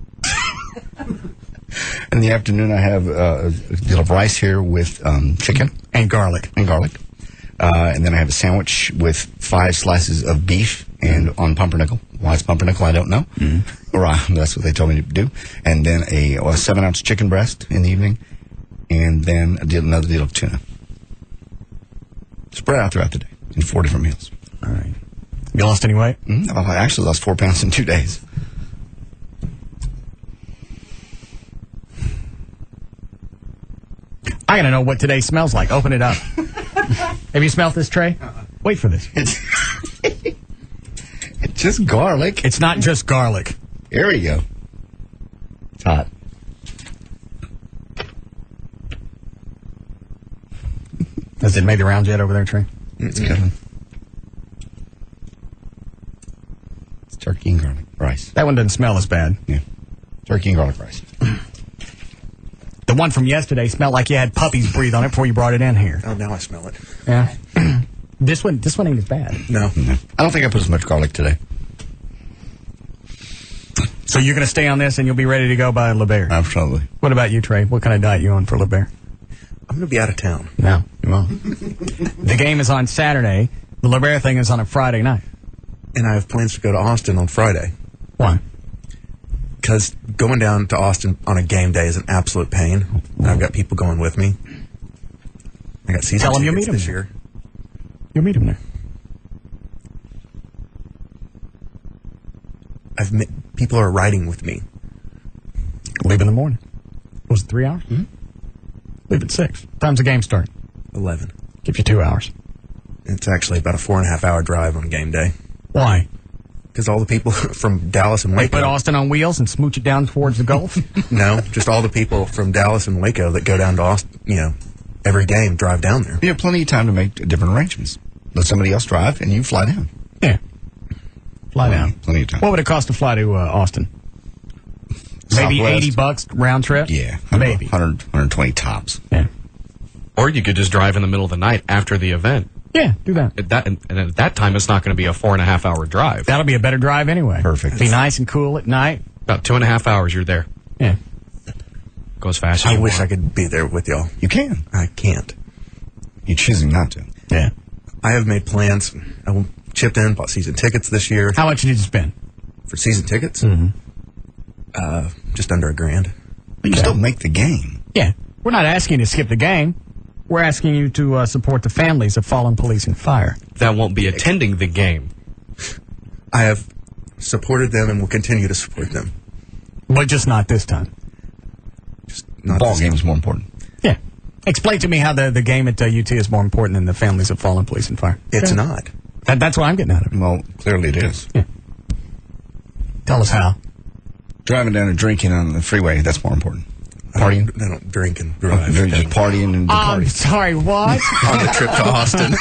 In the afternoon, I have a deal of rice here with chicken. And garlic. And then I have a sandwich with 5 slices of beef and on pumpernickel. Why it's pumpernickel, I don't know. Mm-hmm. Or that's what they told me to do. And then a 7-ounce chicken breast in the evening. And then another deal of tuna. Spread out throughout the day in 4 different meals. All right. You lost any weight? Mm-hmm. I actually lost 4 pounds in 2 days. I gotta know what today smells like. Open it up. Have you smelled this tray? Wait for this. It's just garlic. It's not just garlic. Here we go. It's hot. Has it made the rounds yet over there, Trey? It's coming. It's turkey and garlic rice. That one doesn't smell as bad. Yeah. Turkey and garlic rice. The one from yesterday smelled like you had puppies breathe on it before you brought it in here. Oh, now I smell it. Yeah. This one ain't as bad. No. I don't think I put as much garlic today. So you're going to stay on this and you'll be ready to go by LeBaire? Absolutely. What about you, Trey? What kind of diet you on for LeBaire? I'm going to be out of town. No, you won't. The game is on Saturday. The LeBaire thing is on a Friday night. And I have plans to go to Austin on Friday. Why? Because going down to Austin on a game day is an absolute pain. And I've got people going with me. I got season Tell them you'll tickets meet them this year. You'll meet them there. People are riding with me. Leave in the morning. Was it 3 hours? Mm-hmm. Leave at 6. What time's the game start? 11. Give you 2 hours. It's actually about a 4.5 hour drive on game day. Why? Because all the people from Dallas and They Waco... put Austin on wheels and smooch it down towards the Gulf? No, just all the people from Dallas and Waco that go down to Austin, every game drive down there. You have plenty of time to make different arrangements. Let somebody else drive and you fly down. Yeah. Fly down. Plenty of time. What would it cost to fly to Austin? Maybe Southwest. $80 round trip? Yeah. Maybe. 120 tops. Yeah. Or you could just drive in the middle of the night after the event. Yeah, do that. And at that time, it's not going to be a 4.5 hour drive. That'll be a better drive anyway. Perfect. Be nice and cool at night. About 2.5 hours, you're there. Yeah. Goes fast as I you wish want. I could be there with y'all. You can. I can't. You're choosing not to. Yeah. I have made plans. chipped in, bought season tickets this year. How much did you spend? For season tickets? Just under $1,000. But you still make the game. Yeah. We're not asking you to skip the game. We're asking you to support the families of fallen police and fire. That won't be attending the game. I have supported them and will continue to support them. But just not this time. Ball game is more important. Yeah. Explain to me how the game at UT is more important than the families of fallen police and fire. It's not. That's what I'm getting out of it. Well, clearly it is. Yeah. Tell us how. Driving down and drinking on the freeway, that's more important. Partying? They don't drink and drive. They're just partying and I'm party. sorry, what? On the trip to Austin.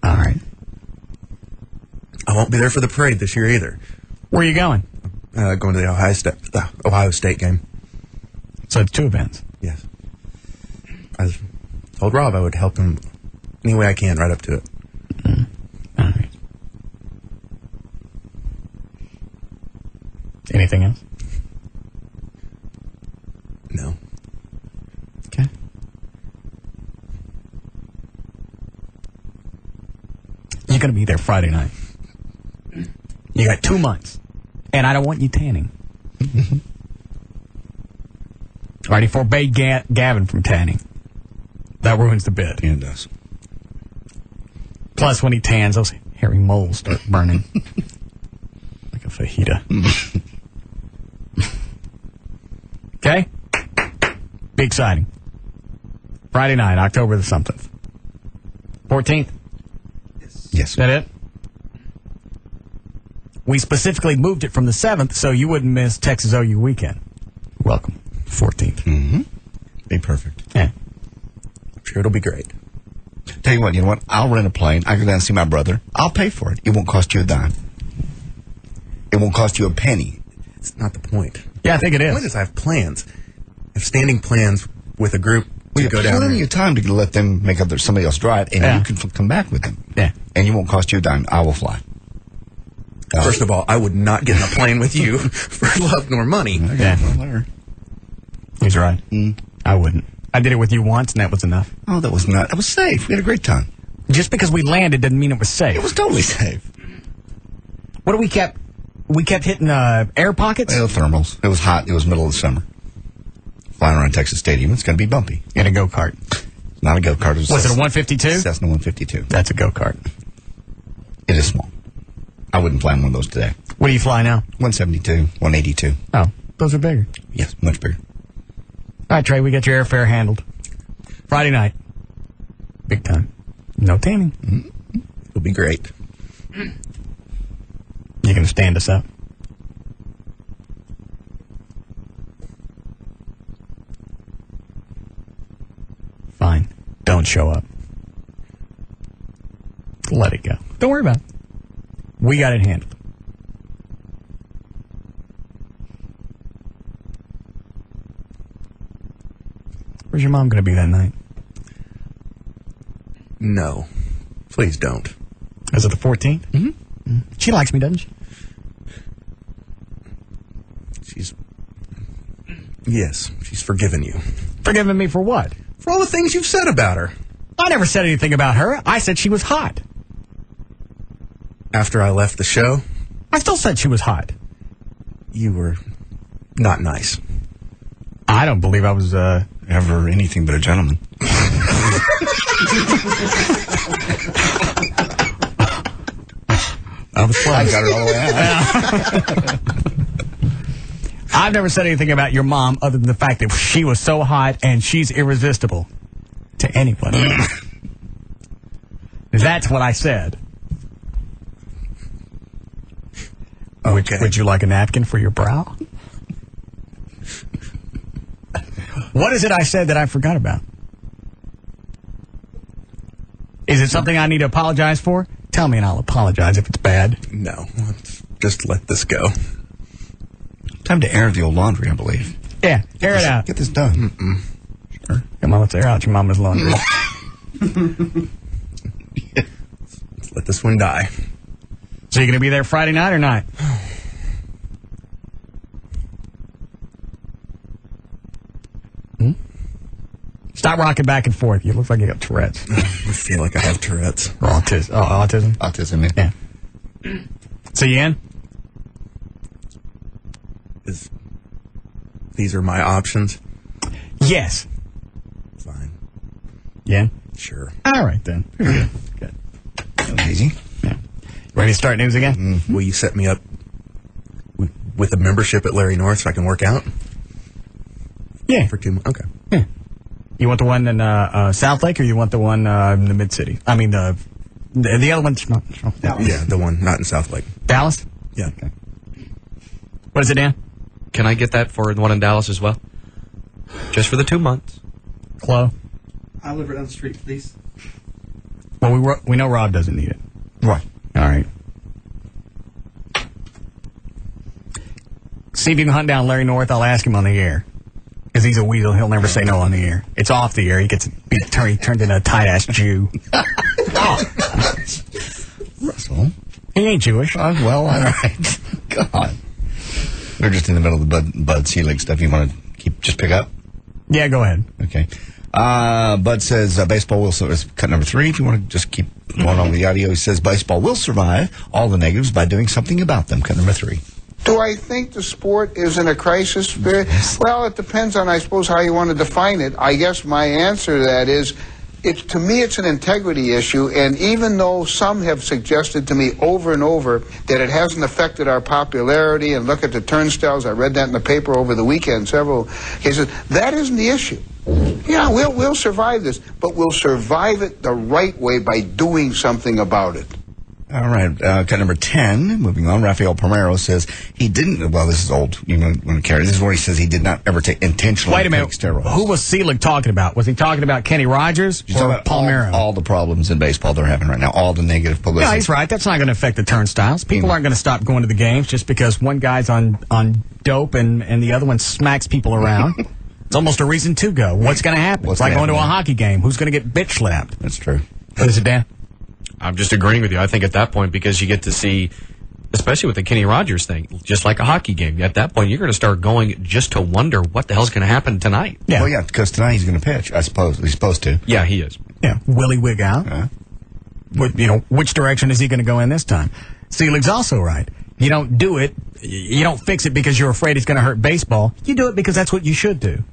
All right. I won't be there for the parade this year either. Where are you going? Going to the Ohio State game. So it's 2 events. Yes. I told Rob I would help him any way I can right up to it. All right. Anything else? No. Okay. You're going to be there Friday night. You got 2 months. And I don't want you tanning. Already forbade Gavin from tanning. That ruins the bid. Yeah, it does. Plus, when he tans, those hairy moles start burning. Like a fajita. Okay? Be exciting. Friday night, October the something. 14th? Yes. Is that it? We specifically moved it from the 7th so you wouldn't miss Texas OU weekend. Welcome. 14th. Mm-hmm. Be perfect. Yeah. I'm sure it'll be great. Tell you what? I'll rent a plane. I go down and see my brother. I'll pay for it. It won't cost you a dime. It won't cost you a penny. It's not the point. Yeah, I think it is. The point is I have plans. I have standing plans with a group to go down there. Plenty of time to let them make up somebody else drive, and you can come back with them. Yeah. And it won't cost you a dime. I will fly. First of all, I would not get in a plane with you for love nor money. Yeah. He's right. I wouldn't. I did it with you once, and that was enough. Oh, that was not. That was safe. We had a great time. Just because we landed didn't mean it was safe. It was totally safe. What do we kept? We kept hitting air pockets? Well, thermals. It was hot. It was middle of the summer. Flying around Texas Stadium. It's going to be bumpy. In a go-kart. Not a go-kart. Was it a 152? Cessna 152. That's a go-kart. It is small. I wouldn't fly one of those today. What do you fly now? 172, 182. Oh, those are bigger. Yes, much bigger. All right, Trey, we got your airfare handled. Friday night. Big time. No tanning. Mm-hmm. It'll be great. You going to stand us up? Fine. Don't show up. Let it go. Don't worry about it. We got it handled. Where's your mom going to be that night? No. Please don't. Is it the 14th? Mm-hmm. She likes me, doesn't she? Yes, she's forgiven you. Forgiven me for what? For all the things you've said about her. I never said anything about her. I said she was hot. After I left the show? I still said she was hot. You were not nice. I don't believe I was ever anything but a gentleman. I was close. I got it all the way out. I've never said anything about your mom other than the fact that she was so hot and she's irresistible to anyone. That's what I said. Okay. Would you like a napkin for your brow? What is it I said that I forgot about? Is it something I need to apologize for? Tell me and I'll apologize if it's bad. No. Let's just let this go. Time to air the old laundry, I believe. Yeah, air it out. Get this done. Sure. Come on, let's air out your mama's laundry. Let's let this one die. So you going to be there Friday night or not? Stop rocking back and forth. You look like you got Tourette's. I feel like I have Tourette's. Or autism. Oh, autism? Autism, yeah. So you in? These are my options? Yes. Fine. Yeah? Sure. All right, then. Good. That was easy. Yeah. Ready to start news again? Mm-hmm. Will you set me up with a membership at Larry North so I can work out? Yeah. For 2 months? Okay. Yeah. You want the one in South Lake, or you want the one in the Mid-City? I mean, the other one's not Dallas. Yeah, the one not in South Lake. Dallas? Yeah. Okay. What is it, Dan? Can I get that for the one in Dallas as well? Just for the 2 months. Chloe? I'll live right down the street, please. Well, we know Rob doesn't need it. Right. All right. See if you can hunt down Larry North. I'll ask him on the air. Because he's a weasel. He'll never say no on the air. It's off the air. He gets turned into a tight-ass Jew. Russell. He ain't Jewish. Well, all right. God. We're just in the middle of the Bud Selig stuff. You want to just pick up? Yeah, go ahead. Okay. Bud says baseball will is cut number 3. If you want to just keep going on with the audio, he says baseball will survive all the negatives by doing something about them. Cut number 3. Do I think the sport is in a crisis? Well, it depends on, I suppose, how you want to define it. I guess my answer to that is, to me, it's an integrity issue, and even though some have suggested to me over and over that it hasn't affected our popularity, and look at the turnstiles, I read that in the paper over the weekend, several cases, that isn't the issue. Yeah, we'll survive this, but we'll survive it the right way by doing something about it. All right, cut number 10. Moving on, Rafael Palmeiro says he didn't. Well, this is old. You want to carry. This is where he says he did not ever intentionally Wait a minute. take steroids. Who was Selig talking about? Was he talking about Kenny Rogers or Palmeiro? All the problems in baseball they're having right now. All the negative publicity. Yeah, he's right. That's not going to affect the turnstiles. People aren't going to stop going to the games just because one guy's on dope and the other one smacks people around. It's almost a reason to go. What's going to happen? It's like going to a hockey game. Who's going to get bitch slapped? That's true. What is it, Dan? I'm just agreeing with you. I think at that point, because you get to see, especially with the Kenny Rogers thing, just like a hockey game, at that point, you're going to start going just to wonder what the hell's going to happen tonight. Yeah. Well, yeah, because tonight he's going to pitch, I suppose. He's supposed to. Yeah, he is. Yeah. Will he wig out? Which direction is he going to go in this time? Selig's also right. You don't do it, you don't fix it because you're afraid it's going to hurt baseball. You do it because that's what you should do.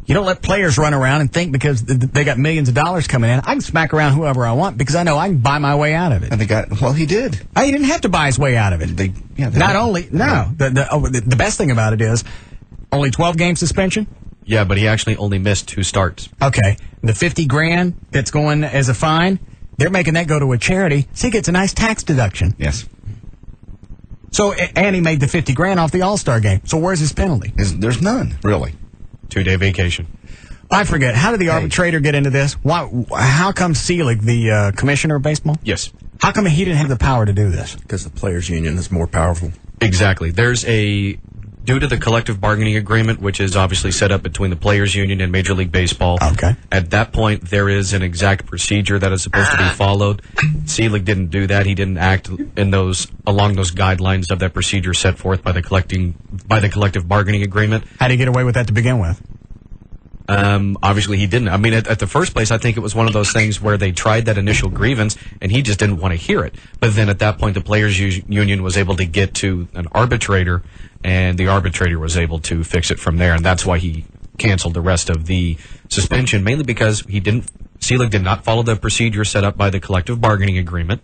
You don't let players run around and think because they got millions of dollars coming in, I can smack around whoever I want because I know I can buy my way out of it. And he did. He didn't have to buy his way out of it. The best thing about it is only 12-game suspension. Yeah, but he actually only missed 2 starts. Okay. The $50,000 that's going as a fine, they're making that go to a charity, so he gets a nice tax deduction. Yes. So, and he made the $50,000 off the All-Star game. So where's his penalty? There's none, really. 2-day vacation. I forget. How did the arbitrator get into this? How come Selig, the commissioner of baseball? Yes. How come he didn't have the power to do this? Because the players' union is more powerful. Exactly. Due to the collective bargaining agreement, which is obviously set up between the Players Union and Major League Baseball, okay. At that point, there is an exact procedure that is supposed to be followed. Selig didn't do that. He didn't act along those guidelines of that procedure set forth by the collective bargaining agreement. How did he get away with that to begin with? Obviously, he didn't. I mean, at the first place, I think it was one of those things where they tried that initial grievance, and he just didn't want to hear it. But then at that point, the Players Union was able to get to an arbitrator, and the arbitrator was able to fix it from there, and that's why he canceled the rest of the suspension, mainly because Selig did not follow the procedure set up by the collective bargaining agreement,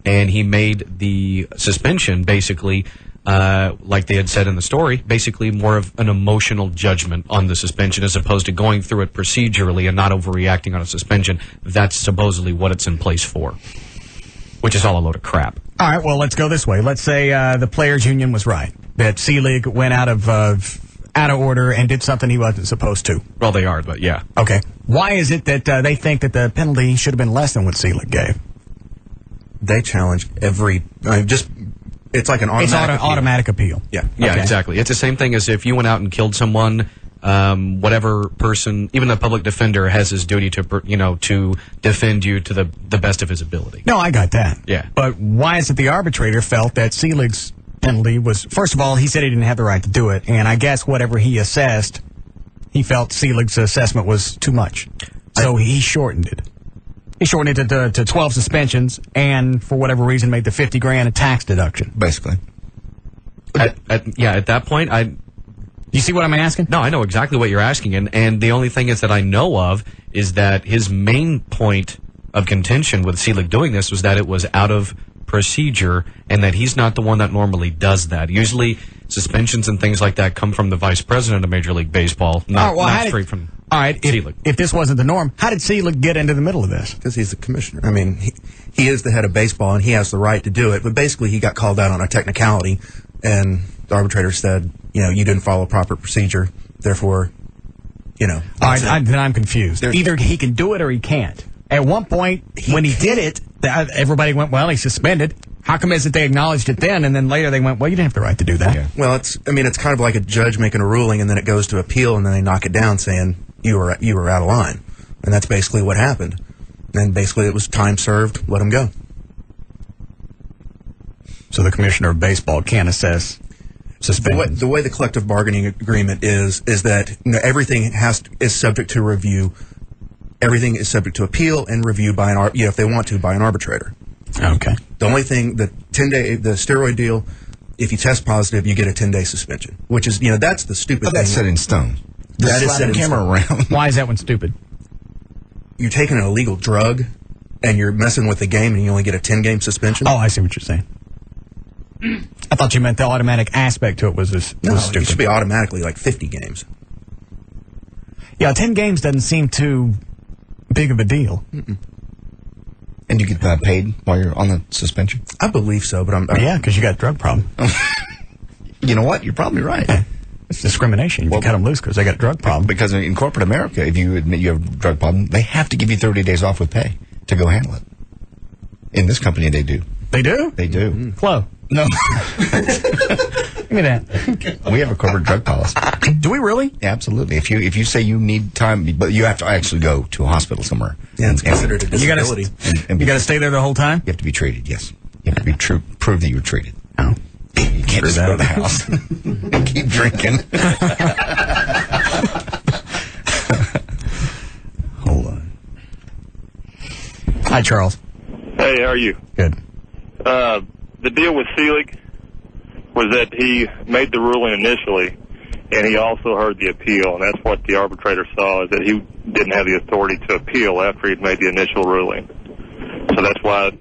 and he made the suspension basically, like they had said in the story, basically more of an emotional judgment on the suspension as opposed to going through it procedurally and not overreacting on a suspension. That's supposedly what it's in place for, which is all a load of crap. All right, well, let's go this way. Let's say the Players Union was right, that Selig went out of order and did something he wasn't supposed to. Well, they are, but yeah. Okay. Why is it that they think that the penalty should have been less than what Selig gave? They challenge it's like an automatic appeal. Yeah. Yeah, okay. Exactly. It's the same thing as if you went out and killed someone, whatever person, even the public defender has his duty to defend you to the best of his ability. No, I got that. Yeah. But why is it the arbitrator felt that Selig's penalty was, first of all, he said he didn't have the right to do it, and I guess whatever he assessed he felt Selig's assessment was too much. So he shortened it. He shortened it to 12 suspensions and, for whatever reason, made the $50,000 a tax deduction. Basically. At that point, you see what I'm asking? No, I know exactly what you're asking, and the only thing is that I know of is that his main point of contention with Selig doing this was that it was out of procedure and that he's not the one that normally does that. Usually, suspensions and things like that come from the vice president of Major League Baseball, not straight from Selig. If this wasn't the norm, how did Selig get into the middle of this? Because he's the commissioner. I mean, he is the head of baseball, and he has the right to do it. But basically, he got called out on a technicality, and the arbitrator said, you didn't follow proper procedure, therefore, All right, then I'm confused. Either he can do it or he can't. At one point, when he did it, everybody went, well, he's suspended. How come is it they acknowledged it then, and then later they went, well, you didn't have the right to do that? Yeah. Well, it's kind of like a judge making a ruling, and then it goes to appeal, and then they knock it down saying you were out of line. And that's basically what happened. And basically it was time served, let him go. So the commissioner of baseball can't assess suspensions. The way the collective bargaining agreement is that everything is subject to review. Everything is subject to appeal and review by if they want to, by an arbitrator. Okay. The only thing, the steroid deal, if you test positive, you get a 10-day suspension, which is, that's the stupid thing. That's set in stone. That is set in camera stone. around. Why is that one stupid? You're taking an illegal drug, and you're messing with the game, and you only get a 10-game suspension. Oh, I see what you're saying. I thought you meant the automatic aspect to it was stupid. It should be automatically like 50 games. Yeah, 10 games doesn't seem too big of a deal. Mm-mm. And you get paid while you're on the suspension? I believe so, but yeah, because you got a drug problem. You know what? You're probably right. Yeah. It's discrimination. You cut them loose because they got a drug problem. Because in corporate America, if you admit you have a drug problem, they have to give you 30 days off with pay to go handle it. In this company, they do. They do? They do. Mm-hmm. Flo. No. Give me that. We have a corporate drug policy. Do we really? Yeah, absolutely. If you say you need time, but you have to actually go to a hospital somewhere. Yeah, it's considered a disability. You got to stay there the whole time? You have to be treated, yes. You have to be prove that you were treated. Oh. You can't just go to the house and keep drinking. Hold on. Hi, Charles. Hey, how are you? Good. The deal with Selig was that he made the ruling initially, and he also heard the appeal, and that's what the arbitrator saw, is that he didn't have the authority to appeal after he'd made the initial ruling. So that's why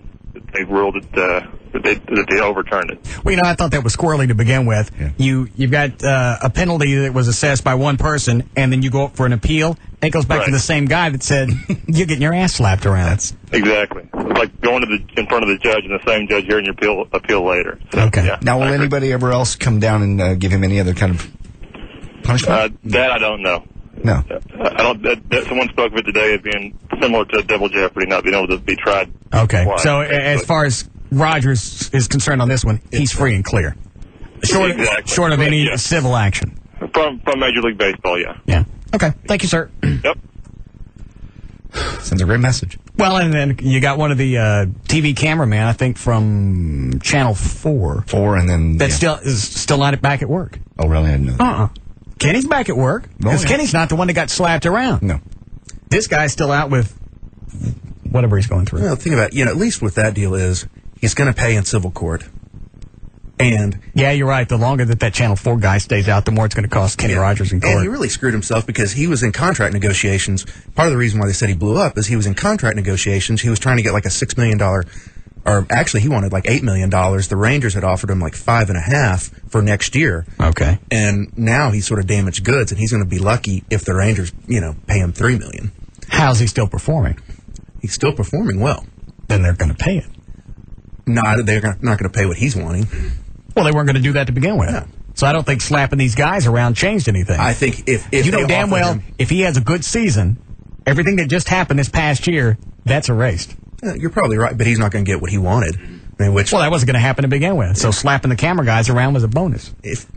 they ruled it, that they overturned it. Well, I thought that was squirrely to begin with. Yeah. You've got a penalty that was assessed by one person, and then you go up for an appeal. It goes back to the same guy that said, you're getting your ass slapped around. Exactly. It's like going in front of the judge and the same judge hearing your appeal later. So, okay. Yeah, now, will anybody ever else come down and give him any other kind of punishment? That I don't know. No. Someone spoke of it today as being similar to double jeopardy, not being able to be tried. Okay. Twice. So as far as Rogers is concerned on this one, he's free and clear. Short of any civil action. From Major League Baseball, yeah. Yeah. Okay. Thank you, sir. Yep. Sends a great message. Well, and then you got one of the TV cameraman, I think, from Channel 4. And then that is still not back at work. Oh, really? I didn't know. Kenny's back at work because Kenny's not the one that got slapped around. No. This guy's still out with whatever he's going through. Well, think about it. At least with that deal is he's going to pay in civil court. And yeah, you're right. The longer that Channel 4 guy stays out, the more it's going to cost Kenny Rogers in court. And he really screwed himself because he was in contract negotiations. Part of the reason why they said he blew up is he was in contract negotiations. He was trying to get like a $6 million, or actually he wanted like $8 million. The Rangers had offered him like $5.5 million for next year. Okay. And now he's sort of damaged goods, and he's going to be lucky if the Rangers, pay him $3 million. How's he still performing? He's still performing well. Then they're going to pay it. No, they're not going to pay what he's wanting. Well, they weren't going to do that to begin with. Yeah. So I don't think slapping these guys around changed anything. I think if you know damn well, if he has a good season, everything that just happened this past year, that's erased. You're probably right, but he's not going to get what he wanted. Well, that wasn't going to happen to begin with. So slapping the camera guys around was a bonus. If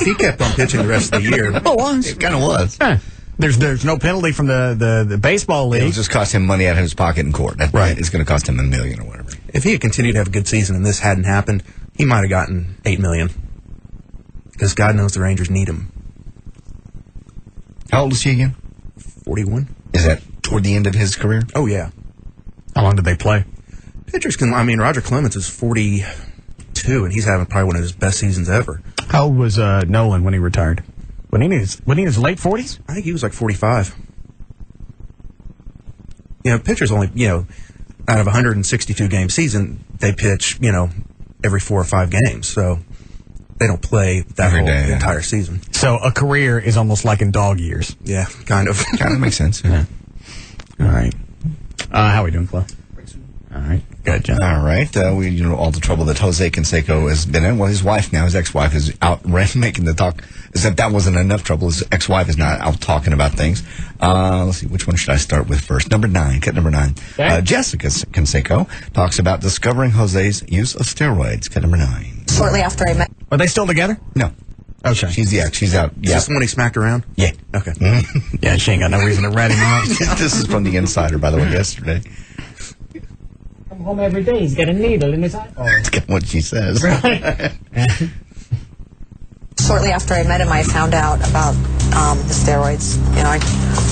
he kept on pitching the rest of the year, it was. It kind of was. There's no penalty from the baseball league. It'll just cost him money out of his pocket in court. Right. It's going to cost him $1 million or whatever. If he had continued to have a good season and this hadn't happened, he might have gotten $8 million. Because God knows the Rangers need him. How old is he again? 41. Is that toward the end of his career? Oh, yeah. How long did they play? Pitchers can, Roger Clemens is 42, and he's having probably one of his best seasons ever. How old was Nolan when he retired? When he in his late 40s? I think he was like 45. Pitchers only, out of a 162-game season, they pitch, every 4 or 5 games. So they don't play that entire season. So a career is almost like in dog years. Yeah, kind of. Kind of makes sense. Yeah. All right. How are we doing, Flo? All right. Good, John. All right. All the trouble that Jose Canseco has been in. Well, his wife now, his ex-wife, is out making the talk. As if that wasn't enough trouble, his ex-wife is not out talking about things. Let's see, which one should I start with first? Number 9, cut number 9. Okay. Jessica Canseco talks about discovering Jose's use of steroids. Cut number 9. Shortly after I met. Are they still together? No. Okay. She's the ex. She's out. Is this the one he smacked around? Yeah. Okay. Yeah, she ain't got no reason to rat him out. This is from the Insider, by the way, yesterday. Come home every day. He's got a needle in his eyeball. That's what she says. Shortly after I met him, I found out about the steroids.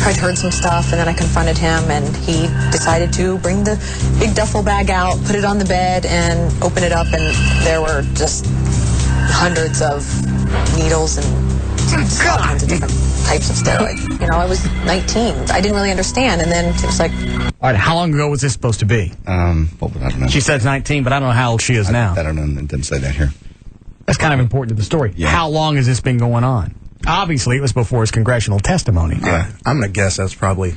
I'd heard some stuff, and then I confronted him, and he decided to bring the big duffel bag out, put it on the bed, and open it up, and there were just hundreds of needles and all kinds of different types of steroids. I was 19. I didn't really understand, and then it was like... All right, how long ago was this supposed to be? I don't know. She says 19, but I don't know how old she is now. I don't know. It didn't say that here. That's kind of important to the story. Yeah. How long has this been going on? Obviously, it was before his congressional testimony. Yeah. I'm going to guess that's probably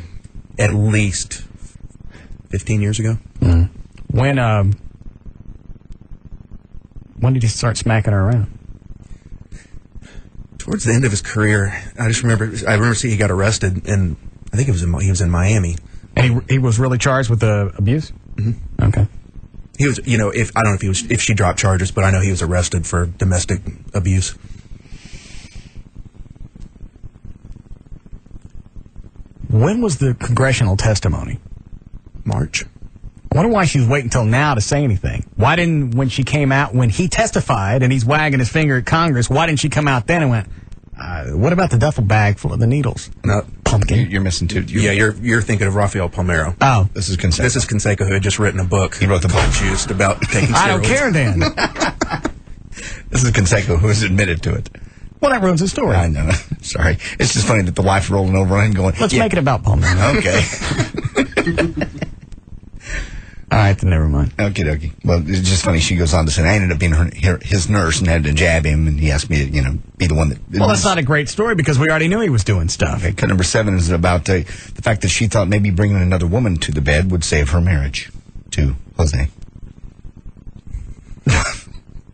at least 15 years ago. Mm. When did he start smacking her around? Towards the end of his career, I remember seeing he got arrested, and I think he was in Miami. And he was really charged with abuse? Mm-hmm. Okay. He was, I don't know if she dropped charges, but I know he was arrested for domestic abuse. When was the congressional testimony? March. I wonder why she was waiting until now to say anything. Why didn't, when she came out, when he testified and he's wagging his finger at Congress, why didn't she come out then and went, what about the duffel bag full of the needles? No, pumpkin. You're missing two. You're thinking of Rafael Palmeiro. Oh, this is Canseco. This is Canseco, who had just written a book. He wrote the book Juiced about taking steroids. I don't care then. This is Canseco, who has admitted to it. Well, that ruins the story. I know. Sorry. It's just funny that the wife's rolling over and going, let's make it about Palmeiro. Okay. All right, then never mind. Okie dokie. Well, it's just funny. She goes on to say, I ended up being his nurse and had to jab him, and he asked me to, be the one that... Well, that's not a great story because we already knew he was doing stuff. Okay, cut number 7 is about the fact that she thought maybe bringing another woman to the bed would save her marriage to Jose.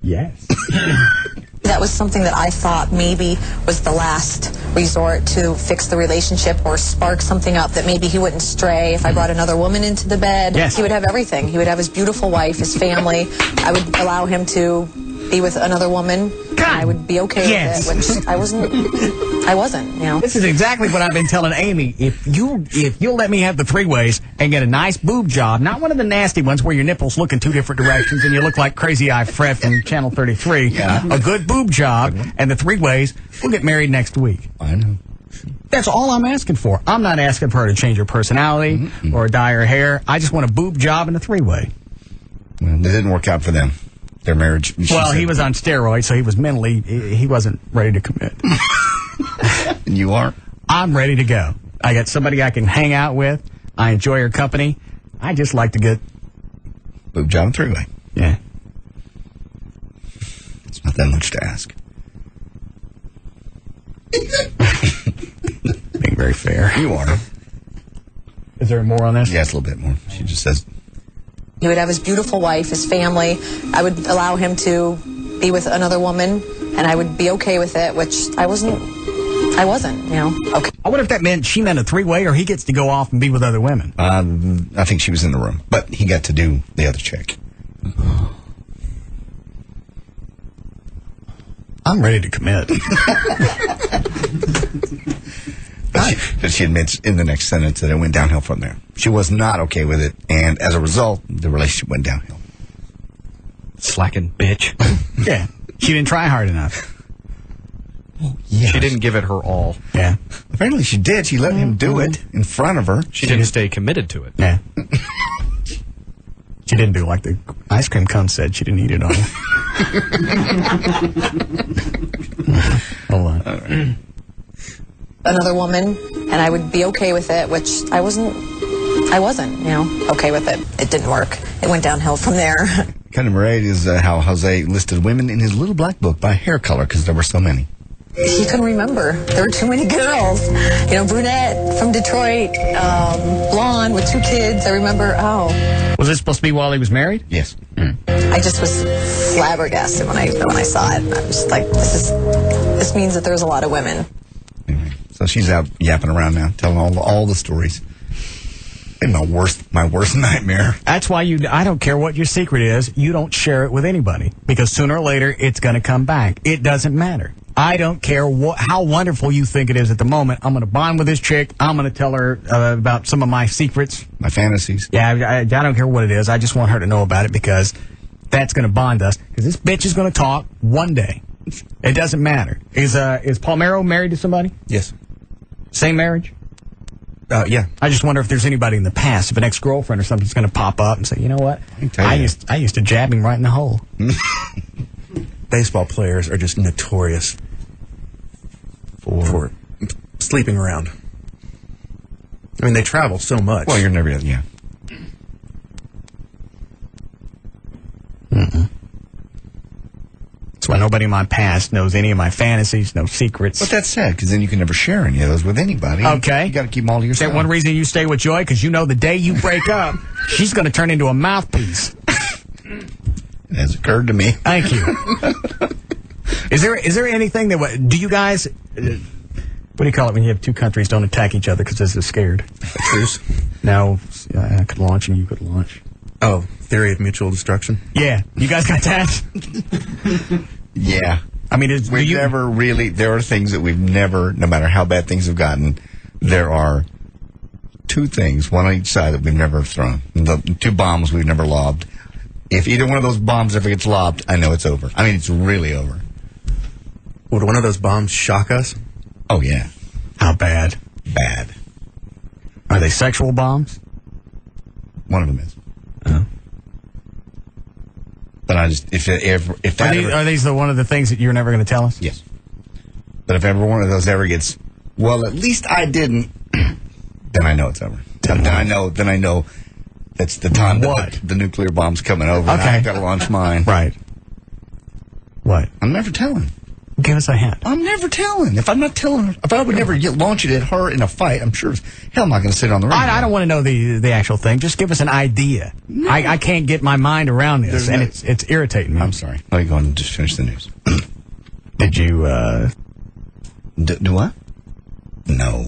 Yes. That was something that I thought maybe was the last resort to fix the relationship or spark something up, that maybe he wouldn't stray if I brought another woman into the bed. Yes. He would have everything. He would have his beautiful wife, his family. I would allow him to be with another woman. And I would be okay with it, which I wasn't, This is exactly what I've been telling Amy. If you'll let me have the 3-ways and get a nice boob job, not one of the nasty ones where your nipples look in 2 different directions and you look like Crazy Eye Fred from Channel 33, a good boob job and the 3-ways, we'll get married next week. I know. That's all I'm asking for. I'm not asking for her to change her personality or dye her hair. I just want a boob job and a 3-way. Well, it didn't work out for them. Their marriage. Well, he was on steroids, so he was mentally, he wasn't ready to commit. And you are? I'm ready to go. I got somebody I can hang out with. I enjoy her company. I just like to get... Boob job and 3-way. Yeah. It's not that much to ask. Being very fair. You are. Is there more on this? Yes, a little bit more. She just says... He would have his beautiful wife, his family. I would allow him to be with another woman, and I would be okay with it, which I wasn't, Okay. I wonder if that meant she meant a 3-way or he gets to go off and be with other women. I think she was in the room, but he got to do the other chick. I'm ready to commit. But she admits in the next sentence that it went downhill from there. She was not okay with it, and as a result, the relationship went downhill. Slacking bitch. Yeah, she didn't try hard enough. Yes. She didn't give it her all. Yeah. Apparently she did. She let him do it in front of her. She didn't stay committed to it. Yeah. She didn't do like the ice cream cone said. She didn't eat it all. Hold on. All right. Another woman, and I would be okay with it, which I wasn't, okay with it. It didn't work. It went downhill from there. Kind of great is how Jose listed women in his little black book by hair color because there were so many. He couldn't remember. There were too many girls. Brunette from Detroit, blonde with 2 kids. I remember, Was this supposed to be while he was married? Yes. I just was flabbergasted when I saw it. I was like, this means that there's a lot of women. So she's out yapping around now, telling all the stories. And my worst nightmare. That's why I don't care what your secret is, you don't share it with anybody. Because sooner or later, it's going to come back. It doesn't matter. I don't care how wonderful you think it is at the moment. I'm going to bond with this chick. I'm going to tell her about some of my secrets. My fantasies. Yeah, I don't care what it is. I just want her to know about it because that's going to bond us. Because this bitch is going to talk one day. It doesn't matter. Is Palmero married to somebody? Yes. Same marriage? Yeah. I just wonder if there's anybody in the past, if an ex-girlfriend or something's going to pop up and say, you know what? I used to jab him right in the hole. Baseball players are just notorious for sleeping around. I mean, they travel so much. Well, you're never, yeah. That's why nobody in my past knows any of my fantasies, no secrets. But that's sad, because then you can never share any of those with anybody. Okay. You got to keep them all to yourself. Is that one reason you stay with Joy? Because you know the day you break up, she's going to turn into a mouthpiece. It has occurred to me. Thank you. Is there anything that do you guys? What do you call it when you have 2 countries don't attack each other because they're scared? A truce? No, I could launch and you could launch. Oh, theory of mutual destruction? Yeah, you guys got that? Yeah. I mean, never really, there are things that we've never, no matter how bad things have gotten, there are 2 things, one on each side, that we've never thrown. The 2 bombs we've never lobbed. If either one of those bombs ever gets lobbed, I know it's over. I mean, it's really over. Would one of those bombs shock us? Oh, yeah. How bad? Bad. Are they sexual bombs? One of them is. But I just, are these one of the things that you're never going to tell us? Yes. But if ever one of those ever gets, well, at least I didn't, then I know it's over. Then I know that's the time that the nuclear bomb's coming over. Okay. And I've got to launch mine. Right. What? I'm never telling. Give us a hint. I'm never telling. If I'm not telling her, if I would never launch it at her in a fight, I'm sure as hell I'm not going to sit on the radio. I don't want to know the actual thing. Just give us an idea. No. I can't get my mind around this, and it's irritating me. I'm sorry. Let me go and just finish the news. Did you, do what? No.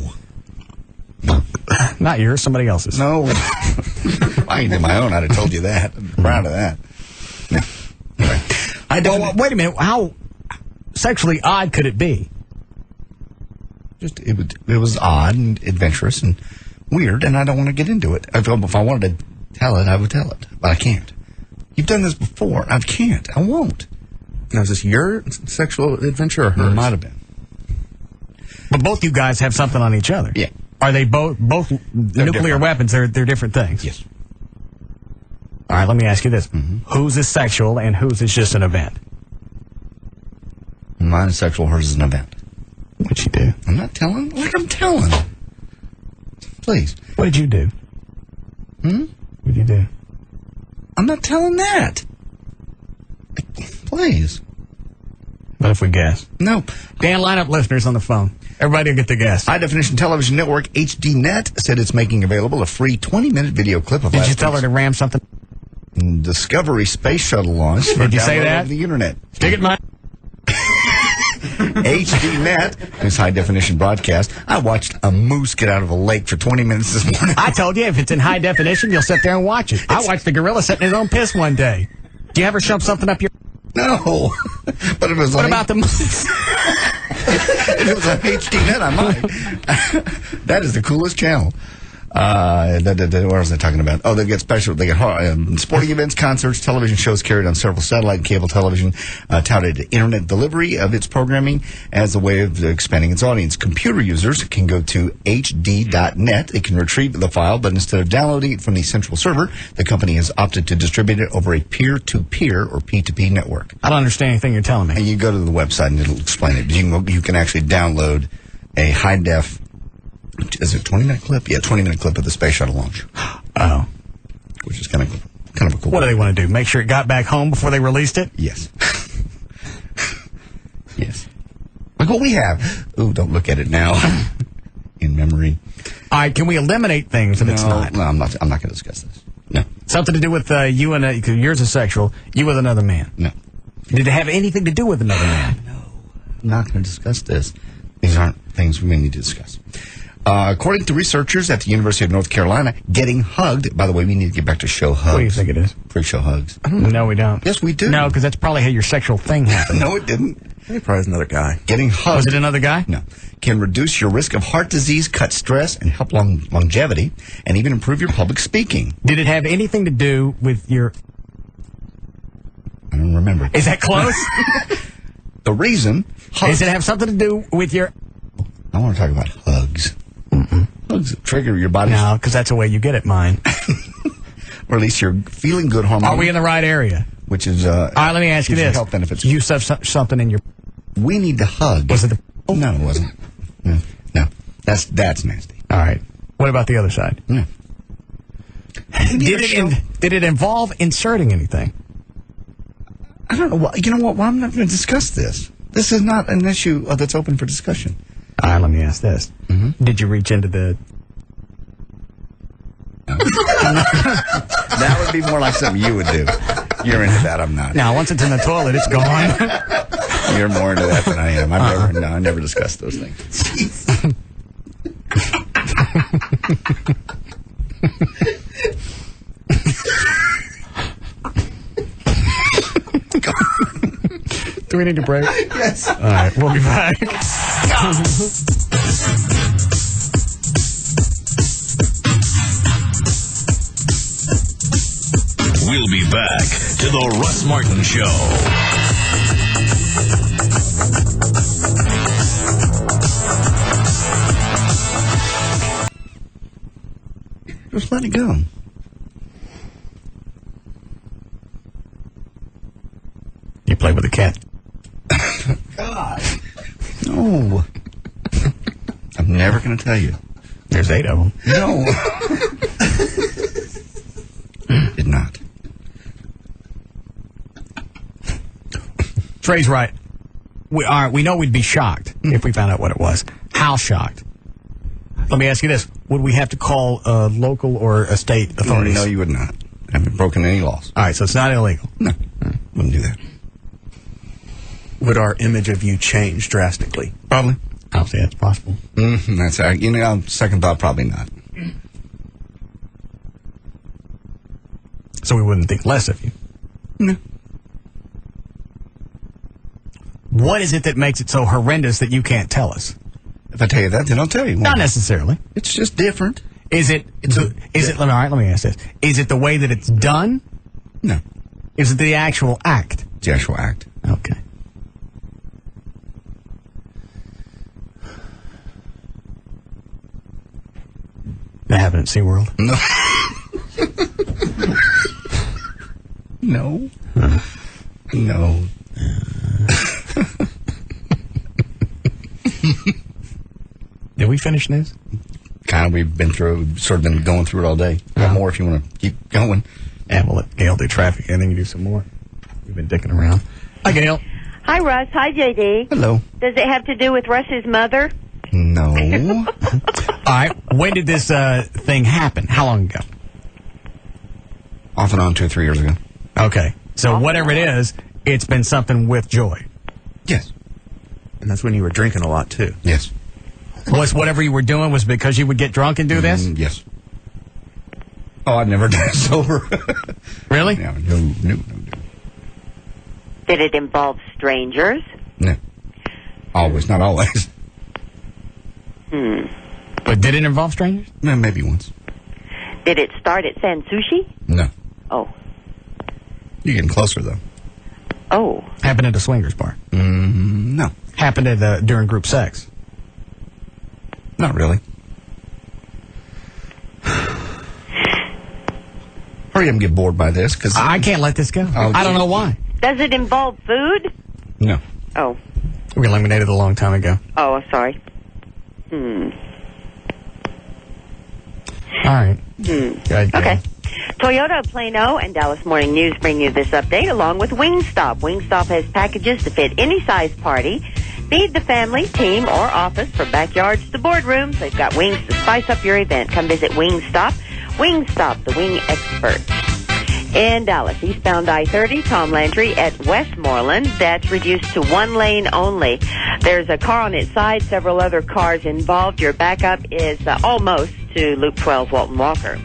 Not yours, somebody else's. No. I can do my own. I'd have told you that. I'm proud of that. No. Anyway. Well, wait a minute. How sexually odd could it be? Just it was odd and adventurous and weird, and I don't want to get into it. If I wanted to tell it, I would tell it, but I can't. You've done this before. I can't. I won't. Now, is this your sexual adventure or hers? It might have been. But both you guys have something on each other. Yeah. Are they both nuclear different. weapons? They're different things. Yes. All right. Let me ask you this: Whose is sexual and whose is just an event? Mine is sexual. Hers is an event. What'd you do? I'm not telling. Like I'm telling. Please. What did you do? What did you do? I'm not telling that. Please. What if we guess? No. Dan, line up listeners on the phone. Everybody will get the guess. High Definition Television Network HDNet said it's making available a free 20-minute video clip of Did you tell her to ram something? Discovery Space Shuttle launch. Did you say that? Over the internet. Stick it, Mike. HDNet, whose high definition broadcast. I watched a moose get out of a lake for 20 minutes this morning. I told you, if it's in high definition, you'll sit there and watch it. I watched the gorilla sit in his own piss one day. Do you ever shove something up your... No. But it was What about the moose? If it was on HDNet, I might. That is the coolest channel. What was I talking about? Oh, they get sporting events, concerts, television shows carried on several satellite and cable television, touted internet delivery of its programming as a way of expanding its audience. Computer users can go to hd.net. They can retrieve the file, but instead of downloading it from the central server, the company has opted to distribute it over a peer-to-peer or P2P network. I don't understand anything you're telling me. And you go to the website and it'll explain it. You can actually download a high-def, is it 20-minute clip? Yeah, 20-minute clip of the space shuttle launch. Oh. Which is kind of a cool. What do they want to do? Make sure it got back home before they released it? Yes. Yes. Look what we have. Ooh, don't look at it now. In memory. All right, can we eliminate things if it's not? No, I'm not going to discuss this. No. Something to do with you and because yours is sexual. You with another man. No. Did it have anything to do with another man? No. I'm not going to discuss this. These aren't things we may need to discuss. According to researchers at the University of North Carolina, getting hugged. By the way, we need to get back to show hugs. What do you think it is? Pre-show hugs. No, we don't. Yes, we do. No, because that's probably how your sexual thing happened. No, it didn't. It probably was another guy. Getting hugged. Was it another guy? No. Can reduce your risk of heart disease, cut stress, and help longevity, and even improve your public speaking. Did it have anything to do with your... I don't remember. Is that close? The reason... Does it have something to do with your... I want to talk about hugs. Hugs trigger your body. No, because that's the way you get it, mine. Or at least you're feeling good hormone. Are we in the right area? Which is... all right, let me ask you this. Health benefits. You said something in your... We need to hug. Was it the... No, it wasn't. No. That's nasty. All right. What about the other side? Yeah. Did it involve inserting anything? I don't know. You know what? Well, I'm not going to discuss this. This is not an issue that's open for discussion. All right, let me ask this. Did you reach into the... No. That would be more like something you would do. You're into that. I'm not. Now, once it's in the toilet, it's gone. You're more into that than I am. I never discussed those things. Do we need to break? Yes. All right, we'll be back. We'll be back to the Russ Martin Show. Just let it go. You play with a cat. God. No. I'm never going to tell you. There's 8 of them. No. Did not. Trey's right. We know we'd be shocked if we found out what it was. How shocked? Let me ask you this. Would we have to call local or a state authorities? No, you would not. I haven't broken any laws. All right, so it's not illegal. No. Wouldn't do that. Would our image of you change drastically? Probably. I'll say that's possible. That's second thought, probably not. So we wouldn't think less of you. No. What is it that makes it so horrendous that you can't tell us? If I tell you that, then I'll tell you. Not necessarily. It's just different. Is it? All right, let me ask this. Is it the way that it's done? No. Is it the actual act? It's the actual act. Okay. That happened at SeaWorld? No. No. No. Did we finish this? Kind of. We've been going through it all day. Got more if you want to keep going. Yeah, we'll let Gail do traffic and then you do some more. We've been dicking around. Hi, Gail. Hi, Russ. Hi, JD. Hello. Does it have to do with Russ's mother? No. All right. When did this thing happen? How long ago? Off and on 2 or 3 years ago. Okay. So whatever it is, it's been something with Joy. Yes. And that's when you were drinking a lot, too. Yes. Was whatever you were doing was because you would get drunk and do this? Yes. Oh, I've never done it sober. Really? No. Did it involve strangers? No. Always. Not always. But did it involve strangers? No, maybe once. Did it start at San Sushi? No. Oh. You're getting closer, though. Oh. Happened at a swingers bar. No. Happened at during group sex. Not really. Hurry up and get bored by this, because I can't let this go. I don't know why. Does it involve food? No. Oh. We eliminated it a long time ago. Oh, I'm sorry. All right. Okay. Toyota of Plano and Dallas Morning News bring you this update along with Wingstop. Wingstop has packages to fit any size party. Feed the family, team, or office from backyards to boardrooms. They've got wings to spice up your event. Come visit Wingstop. Wingstop, the wing expert. In Dallas, eastbound I-30, Tom Landry at Westmoreland. That's reduced to one lane only. There's a car on its side, several other cars involved. Your backup is almost to Loop 12, Walton Walker.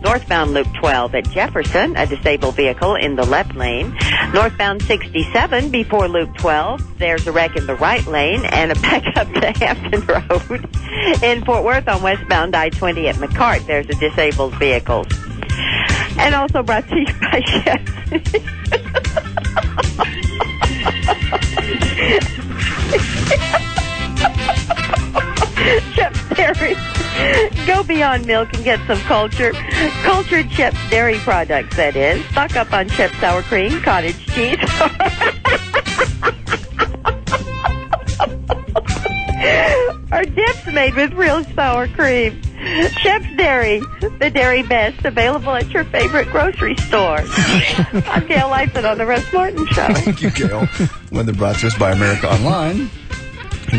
Northbound Loop 12 at Jefferson, a disabled vehicle in the left lane. Northbound 67 before Loop 12, there's a wreck in the right lane and a backup to Hampton Road. In Fort Worth on westbound I-20 at McCart, there's a disabled vehicle. And also brought to you by Chef's Dairy. Go beyond milk and get some culture. Cultured Chef's Dairy products, that is. Stock up on Chef's sour cream, cottage cheese. Or dips made with real sour cream. Chef's Dairy, the dairy best, available at your favorite grocery store. I'm Gail Lyson on the Russ Martin Show. Thank you, Gail. Weather brought to us by America Online. You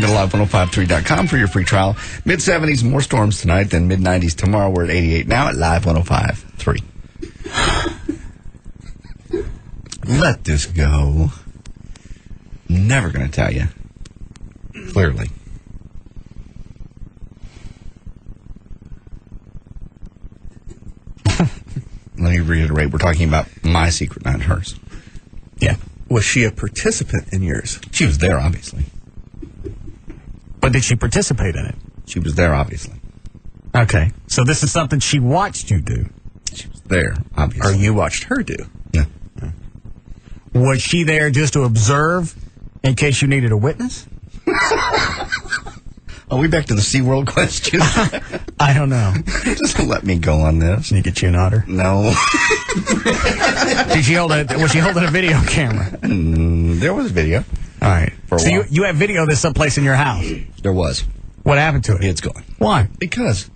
can go to live1053.com for your free trial. Mid-70s, more storms tonight, then mid-90s tomorrow. We're at 88 now at Live 105.3. Let this go. Never going to tell you. Clearly. Let me reiterate. We're talking about my secret, not hers. Yeah. Was she a participant in yours? She was there, obviously. But did she participate in it? She was there, obviously. Okay. So this is something she watched you do. She was there, obviously. Or you watched her do. Yeah. Was she there just to observe in case you needed a witness? Are we back to the SeaWorld question? I don't know. Just let me go on this. Can you get you an otter? No. Was she holding a video camera? There was video. All right. For a so while. you have video of this someplace in your house? There was. What happened to it? It's gone. Why? Because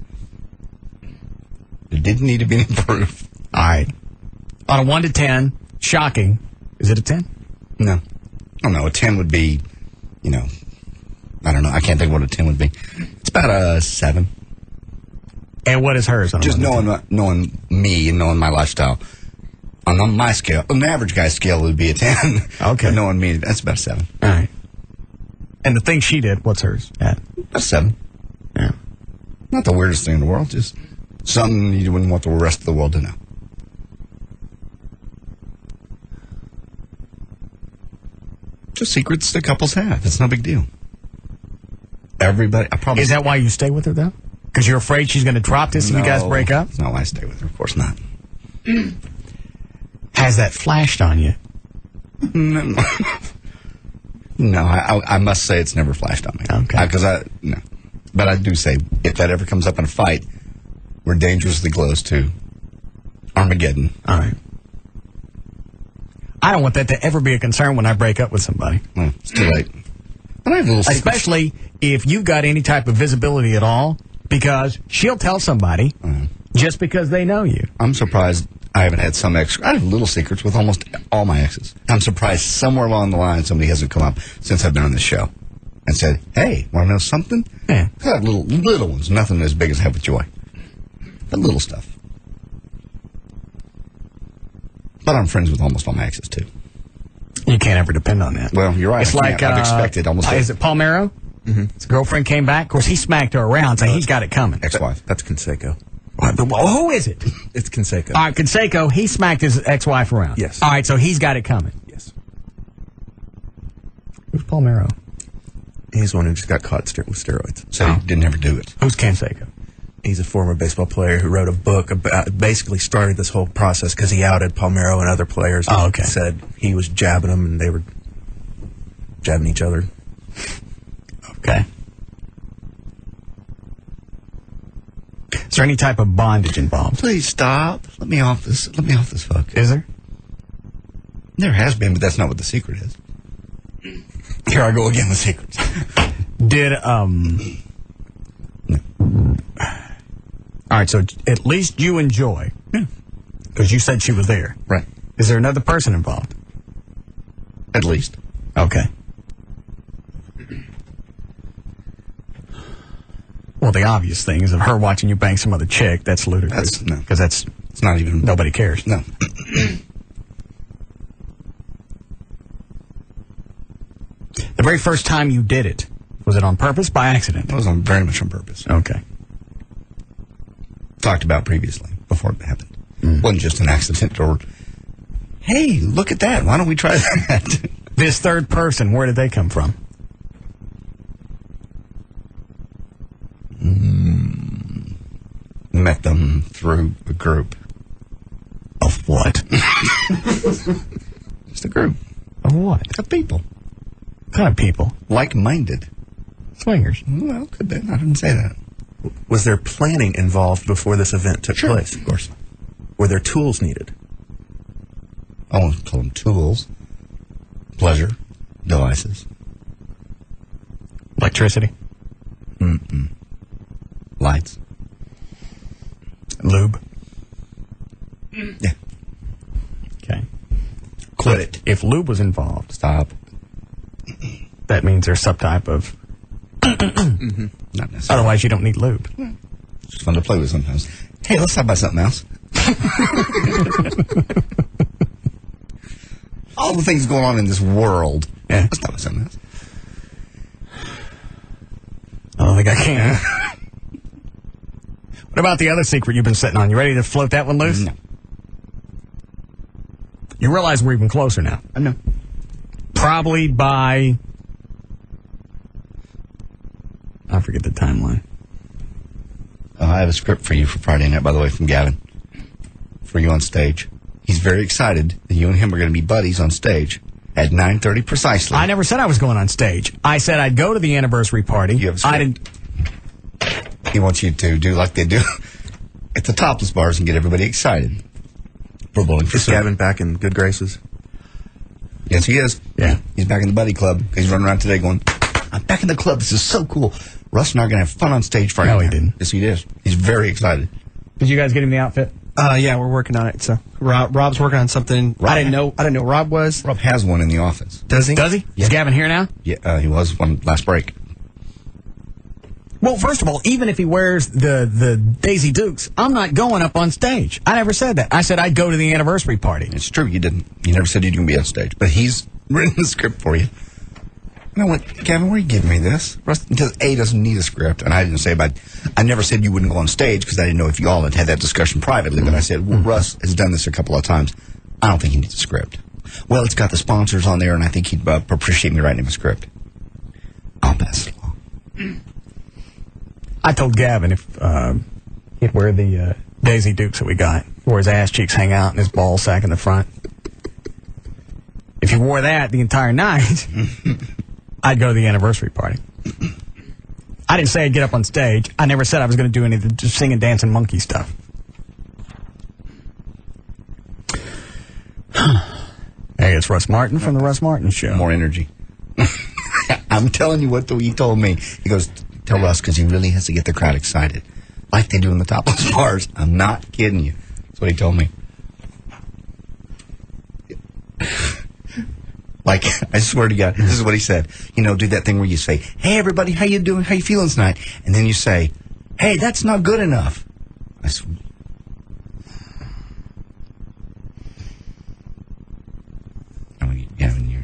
it didn't need to be improved. All right. On a 1 to 10, shocking. Is it a 10? No. Oh, no. A 10 would be, I don't know. I can't think of what a 10 would be. It's about a 7. And what is hers? On just knowing me and knowing my lifestyle. On my scale, on the average guy's scale, it would be a 10. Okay. But knowing me, that's about a 7. All right. And the thing she did, what's hers at? A 7. Yeah. Not the weirdest thing in the world, just something you wouldn't want the rest of the world to know. Just secrets that couples have. It's no big deal. Everybody, Is that why you stay with her, though? Because you're afraid she's going to drop this if you guys break up? No, I stay with her. Of course not. Has that flashed on you? No, I must say it's never flashed on me. Okay. No. But I do say, if that ever comes up in a fight, we're dangerously close to Armageddon. All right. I don't want that to ever be a concern when I break up with somebody. Well, it's too late. But I have little secrets. Especially if you've got any type of visibility at all, because she'll tell somebody just because they know you. I'm surprised I haven't had some ex. I have little secrets with almost all my exes. I'm surprised somewhere along the line somebody hasn't come up since I've been on this show and said, "Hey, want to know something?" Yeah. I have little ones, nothing as big as Have with Joy, but little stuff. But I'm friends with almost all my exes too. You can't ever depend on that. Well, you're right. It's like I've expected almost. Is it Paul Merrow? Mm-hmm. His girlfriend came back. Of course, he smacked her around, saying he's got it coming. Ex-wife. That's Canseco. Who is it? It's Canseco. All right, Canseco, he smacked his ex-wife around. Yes. All right, so he's got it coming. Yes. Who's Paul Merrow? He's the one who just got caught with steroids. So he didn't ever do it. Who's Canseco? He's a former baseball player who wrote a book about, basically started this whole process because he outed Palmeiro and other players. Oh, okay. Said he was jabbing them and they were jabbing each other. Okay. Is there any type of bondage involved? Please stop. Let me off this. Let me off this fuck. Is there? There has been, but that's not what the secret is. Here I go again with secrets. Did all right, so at least you enjoy. Yeah. Because you said she was there. Right. Is there another person involved? At least. Okay. Well, the obvious thing is of her watching you bang some other chick. That's ludicrous. Because it's not even. Nobody cares. No. The very first time you did it, was it on purpose, by accident? It was very much on purpose. Okay. Talked about previously, before it happened. Wasn't just an accident or, hey, look at that. Why don't we try that? This third person, where did they come from? Met them through a group. Of what? Just a group. Of what? Of people. What kind of people? Like-minded. Swingers. Well, could be. I didn't say that. Was there planning involved before this event took place? Of course. Were there tools needed? I won't call them tools. Pleasure devices. Electricity. Lights. Lube. Yeah. Okay. Quit it. If lube was involved, stop. That means there's some type of. Not necessarily. Otherwise, you don't need lube. It's just fun to play with sometimes. Hey, let's talk about something else. All the things going on in this world. Yeah. Let's talk about something else. I don't think I can. What about the other secret you've been sitting on? You ready to float that one loose? No. You realize we're even closer now. I know. Probably by... I forget the timeline. I have a script for you for Friday night, by the way, from Gavin. For you on stage. He's very excited that you and him are going to be buddies on stage at 9:30 precisely. I never said I was going on stage. I said I'd go to the anniversary party. You have a script. I didn't... He wants you to do like they do at the topless bars and get everybody excited. For bowling for Is Gavin back in good graces? Yes, he is. Yeah. He's back in the buddy club. He's running around today going, I'm back in the club. This is so cool. Russ and I are going to have fun on stage Friday night. No, he didn't. Yes, he is. He's very excited. Did you guys get him the outfit? Yeah, we're working on it. So Rob's working on something. I didn't know Rob was. Rob has one in the office. Does he? Does he? Yeah. Is Gavin here now? Yeah, he was one last break. Well, first of all, even if he wears the Daisy Dukes, I'm not going up on stage. I never said that. I said I'd go to the anniversary party. It's true, you didn't. You never said you'd going to be on stage. But he's written the script for you. And I went, Gavin, where are you giving me this? Russ, because A doesn't need a script, and I didn't say about. I never said you wouldn't go on stage because I didn't know if you all had had that discussion privately. But I said, well, Russ has done this a couple of times. I don't think he needs a script. Well, it's got the sponsors on there, and I think he'd appreciate me writing him a script. I'll pass it along. I told Gavin if he'd wear the Daisy Dukes that we got, where his ass cheeks hang out and his ball sack in the front. If he wore that the entire night, I'd go to the anniversary party. I didn't say I'd get up on stage. I never said I was going to do any of the just singing, dancing, monkey stuff. Hey, it's Russ Martin from the Russ Martin Show. More energy. I'm telling you what he told me. He goes, tell Russ, because he really has to get the crowd excited. Like they do in the topless bars. I'm not kidding you. That's what he told me. Like, I swear to God, this is what he said. You know, do that thing where you say, hey, everybody, how you doing? How you feeling tonight? And then you say, hey, that's not good enough. I swear. Gavin, you're...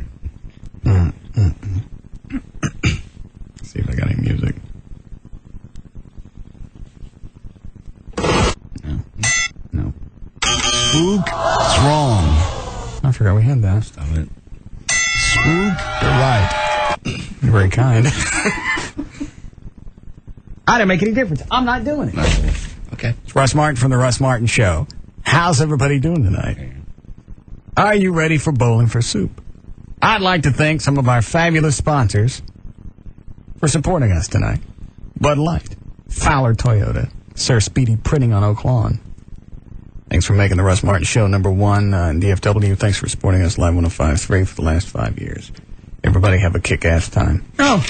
See if I got any music. No. Spook. It's wrong. I forgot we had that. Stop it. Spook. You're right. You're very kind. I didn't make any difference. I'm not doing it. Okay. It's Russ Martin from The Russ Martin Show. How's everybody doing tonight? Are you ready for Bowling for Soup? I'd like to thank some of our fabulous sponsors for supporting us tonight. Bud Light, Fowler Toyota, Sir Speedy Printing on Oak Lawn. Thanks for making the Russ Martin Show number 1 in DFW. Thanks for supporting us live 105.3 for the last 5 years. Everybody have a kick-ass time. Oh.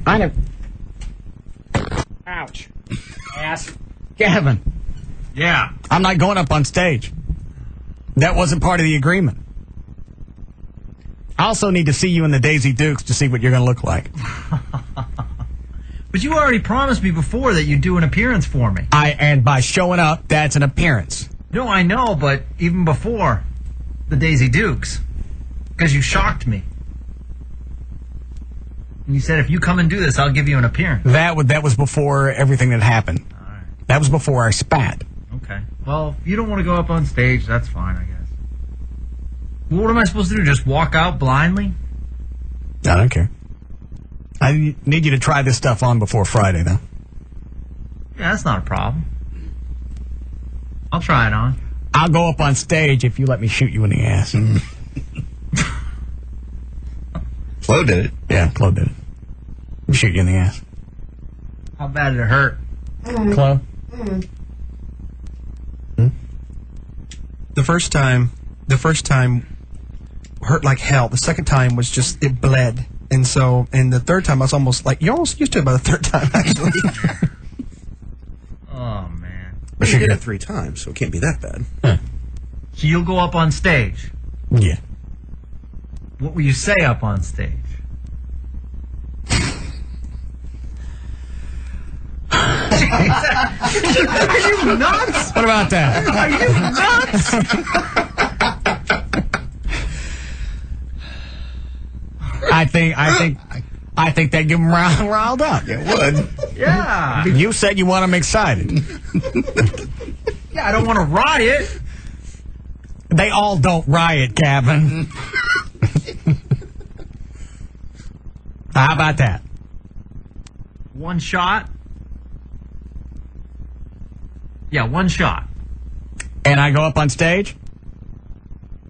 I know. Ouch. Ass. Gavin. Yeah. I'm not going up on stage. That wasn't part of the agreement. I also need to see you in the Daisy Dukes to see what you're going to look like. But you already promised me before that you'd do an appearance for me. And by showing up, that's an appearance. No, I know, but even before the Daisy Dukes, because you shocked me. And you said, if you come and do this, I'll give you an appearance. That was before everything that happened. All right. That was before I spat. Okay. Well, if you don't want to go up on stage, that's fine, I guess. Well, what am I supposed to do? Just walk out blindly? I don't care. I need you to try this stuff on before Friday, though. Yeah, that's not a problem. I'll try it on. I'll go up on stage if you let me shoot you in the ass. Flo did it. Yeah, Flo did it. Let me shoot you in the ass. How bad did it hurt? Flo? The first time hurt like hell. The second time was just, it bled. And the third time I was almost like, you're almost used to it by the third time, actually. Oh, man. But you did it 3 times, so it can't be that bad. Huh. So you'll go up on stage? Yeah. What will you say up on stage? Are you nuts? What about that? Are you nuts? I think that get them riled up. It would. Yeah. You said you want them excited. Yeah, I don't want to riot. They all don't riot, Gavin. How about that? 1 shot? Yeah, 1 shot. And I go up on stage?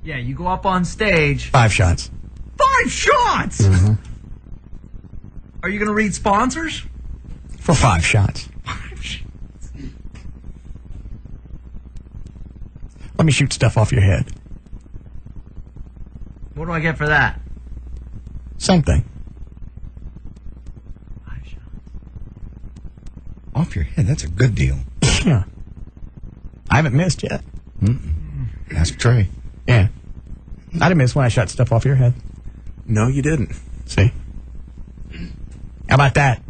Yeah, you go up on stage. 5 shots. 5 shots? Mm-hmm. Are you going to read sponsors? For 5 shots. 5 shots. Let me shoot stuff off your head. What do I get for that? Same thing. 5 shots. Off your head. That's a good deal. Yeah. I haven't missed yet. Ask Trey. Yeah. I didn't miss when I shot stuff off your head. No, you didn't. See? How about that?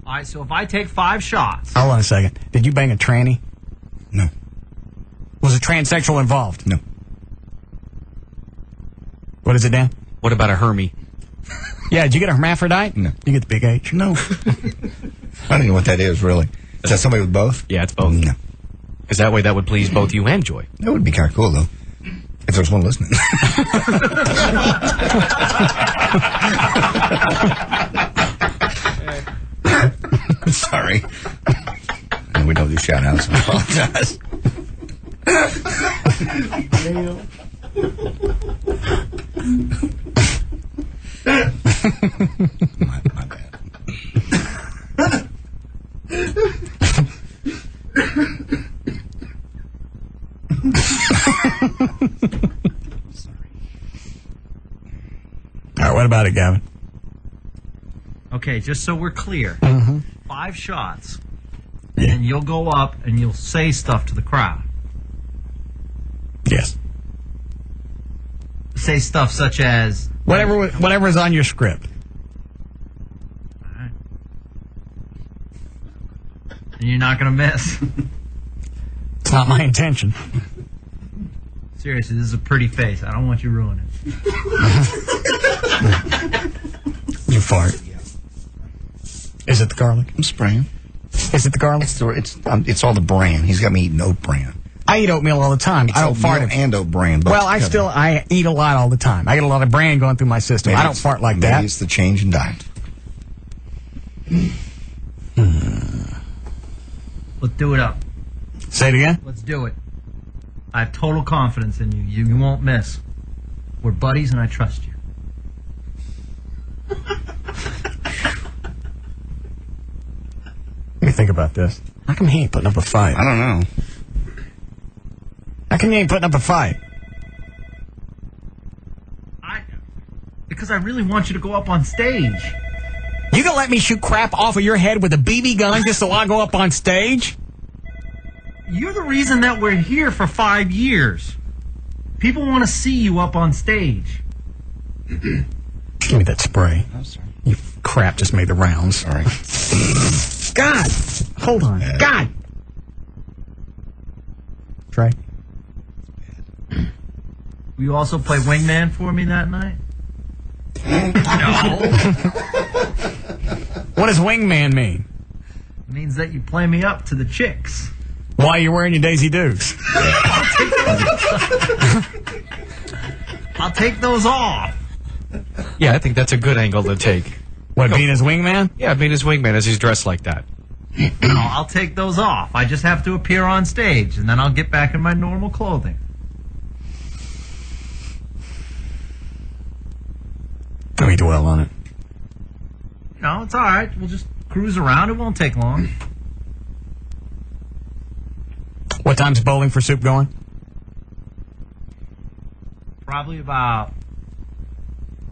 All right, so if I take 5 shots. Hold on a second. Did you bang a tranny? No. Was a transsexual involved? No. What is it, Dan? What about a Hermie? Yeah, did you get a hermaphrodite? No. You get the big H? No. I don't know what that is, really. Is that somebody with both? Yeah, it's both. No. Because that way that would please both you and Joy. That would be kind of cool, though. If there's one listening. Sorry. No, we don't do shout outs. I apologize. my bad. All right, what about it, Gavin? Okay, just so we're clear. 5 shots. Yeah. And you'll go up and you'll say stuff to the crowd. Yes. Say stuff such as... Whatever is on your script. All right. And you're not going to miss. It's not my intention. Seriously, this is a pretty face. I don't want you ruining it. You fart. Is it the garlic? I'm spraying. Is it the garlic? It's all the bran. He's got me eating oat bran. I eat oatmeal all the time. I don't fart and oat bran. Well, I eat a lot all the time. I get a lot of bran going through my system. I don't fart like that. Maybe it's the change in diet. Let's do it up. Say it again? Let's do it. I have total confidence in you. You won't miss. We're buddies and I trust you. Let me think about this. How come he ain't putting up a fight? I don't know. How come he ain't putting up a fight? Because I really want you to go up on stage. You gonna let me shoot crap off of your head with a BB gun just so I go up on stage? You're the reason that we're here for 5 years. People want to see you up on stage. Give me that spray. I'm sorry. You crap just made the rounds. Sorry. God! Hold on. God! Trey? Will you also play wingman for me that night? No. What does wingman mean? It means that you play me up to the chicks. Why are you wearing your Daisy Dukes? I'll take those off. Yeah, I think that's a good angle to take. What, being his wingman? Yeah, being his wingman as he's dressed like that. No, I'll take those off. I just have to appear on stage, and then I'll get back in my normal clothing. Let me dwell on it. No, it's all right. We'll just cruise around. It won't take long. What time's Bowling for Soup going? Probably about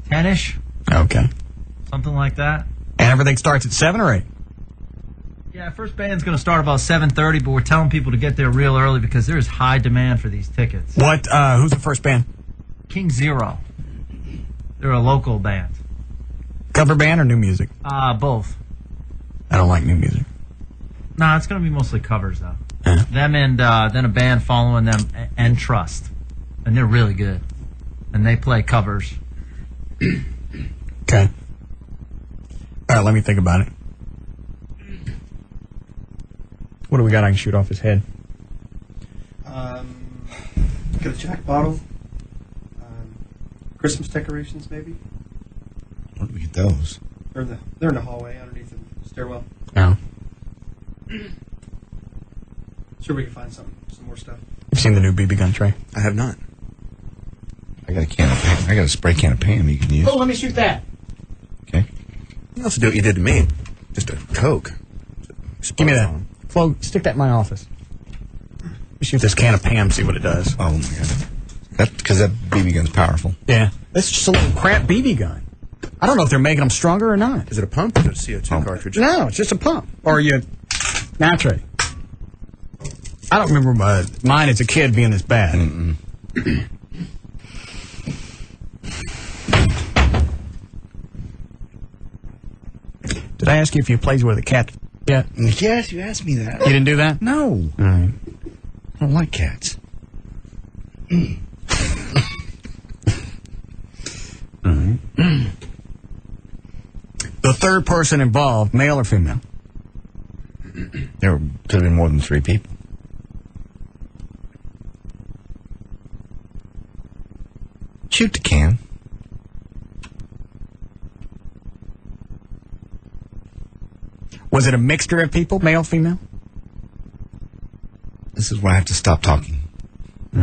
10-ish. Okay. Something like that. And everything starts at 7 or 8? Yeah, first band's going to start about 7:30, but we're telling people to get there real early because there is high demand for these tickets. What? Who's the first band? King Zero. They're a local band. Cover band or new music? Both. I don't like new music. Nah, it's going to be mostly covers, though. Them and then a band following them, and Trust. And they're really good. And they play covers. Okay. All right, let me think about it. What do we got I can shoot off his head? Get a Jack bottle. Christmas decorations, maybe. Where do we get those? They're in the hallway underneath the stairwell. No. Sure, we can find some more stuff. You've seen the new BB gun, Trey? I have not. I got a can of Pam. I got a spray can of Pam you can use. Oh, let me shoot that. Okay. You also do what you did to me. Just a Coke. Give me that. Flo, stick that in my office. Let me shoot this can of Pam, see what it does. Oh, my God. Because that BB gun's powerful. Yeah. That's just a little crap BB gun. I don't know if they're making them stronger or not. Is it a pump or is it a CO2 cartridge? No, it's just a pump. Or you... Now, Trey. I don't remember mine as a kid being this bad. Did I ask you if you played with a cat yet? Yes, you asked me that. You didn't do that? No. All right. I don't like cats. The third person involved, male or female? There could have been more than 3 people. Shoot the can. Was it a mixture of people, male, female? This is where I have to stop talking. So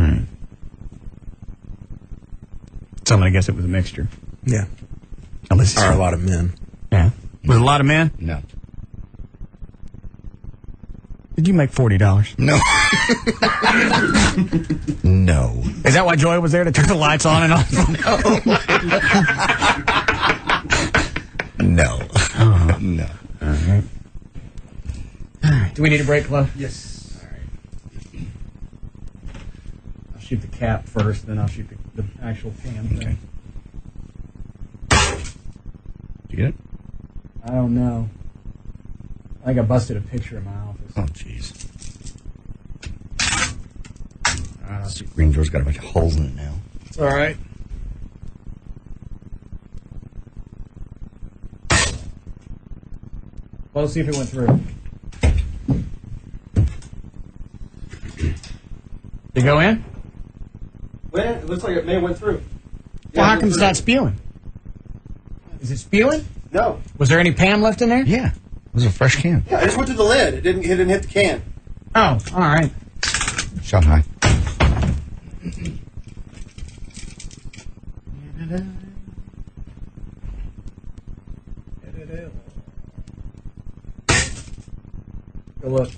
I'm going to guess it was a mixture. Yeah. Unless Are a lot of men. Yeah. Was it a lot of men? No. Did you make $40? No. No. Is that why Joy was there to turn the lights on and off? No. No. All right. Do we need a break, Flo? Yes. All right. I'll shoot the cap first, then I'll shoot the actual Pam thing. Okay. Did you get it? I don't know. I think I busted a picture in my office. Oh, jeez. This green door's got a bunch of holes in it now. It's all right. Well, let's see if it went through. Did it go in? Well, it looks like it may have went through. Well, how come it's not spewing? Is it spewing? No. Was there any Pam left in there? Yeah. It was a fresh can. Yeah, I just went to the lid. It didn't hit the can. Oh, all right. Shot high. Go look.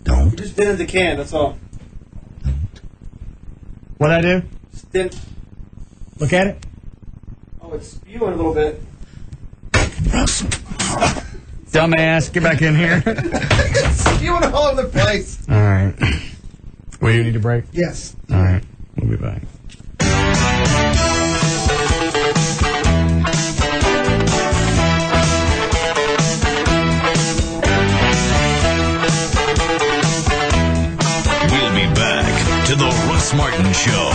You just dented the can, that's all. What'd I do? Just didn't. Look at it. Oh, it's spewing a little bit. Dumbass, get back in here. It's spewing all over the place. All right. We do need a break? Yes. All right. We'll be back. We'll be back to the Russ Martin Show.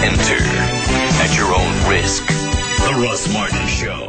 Enter at your own risk. The Russ Martin Show.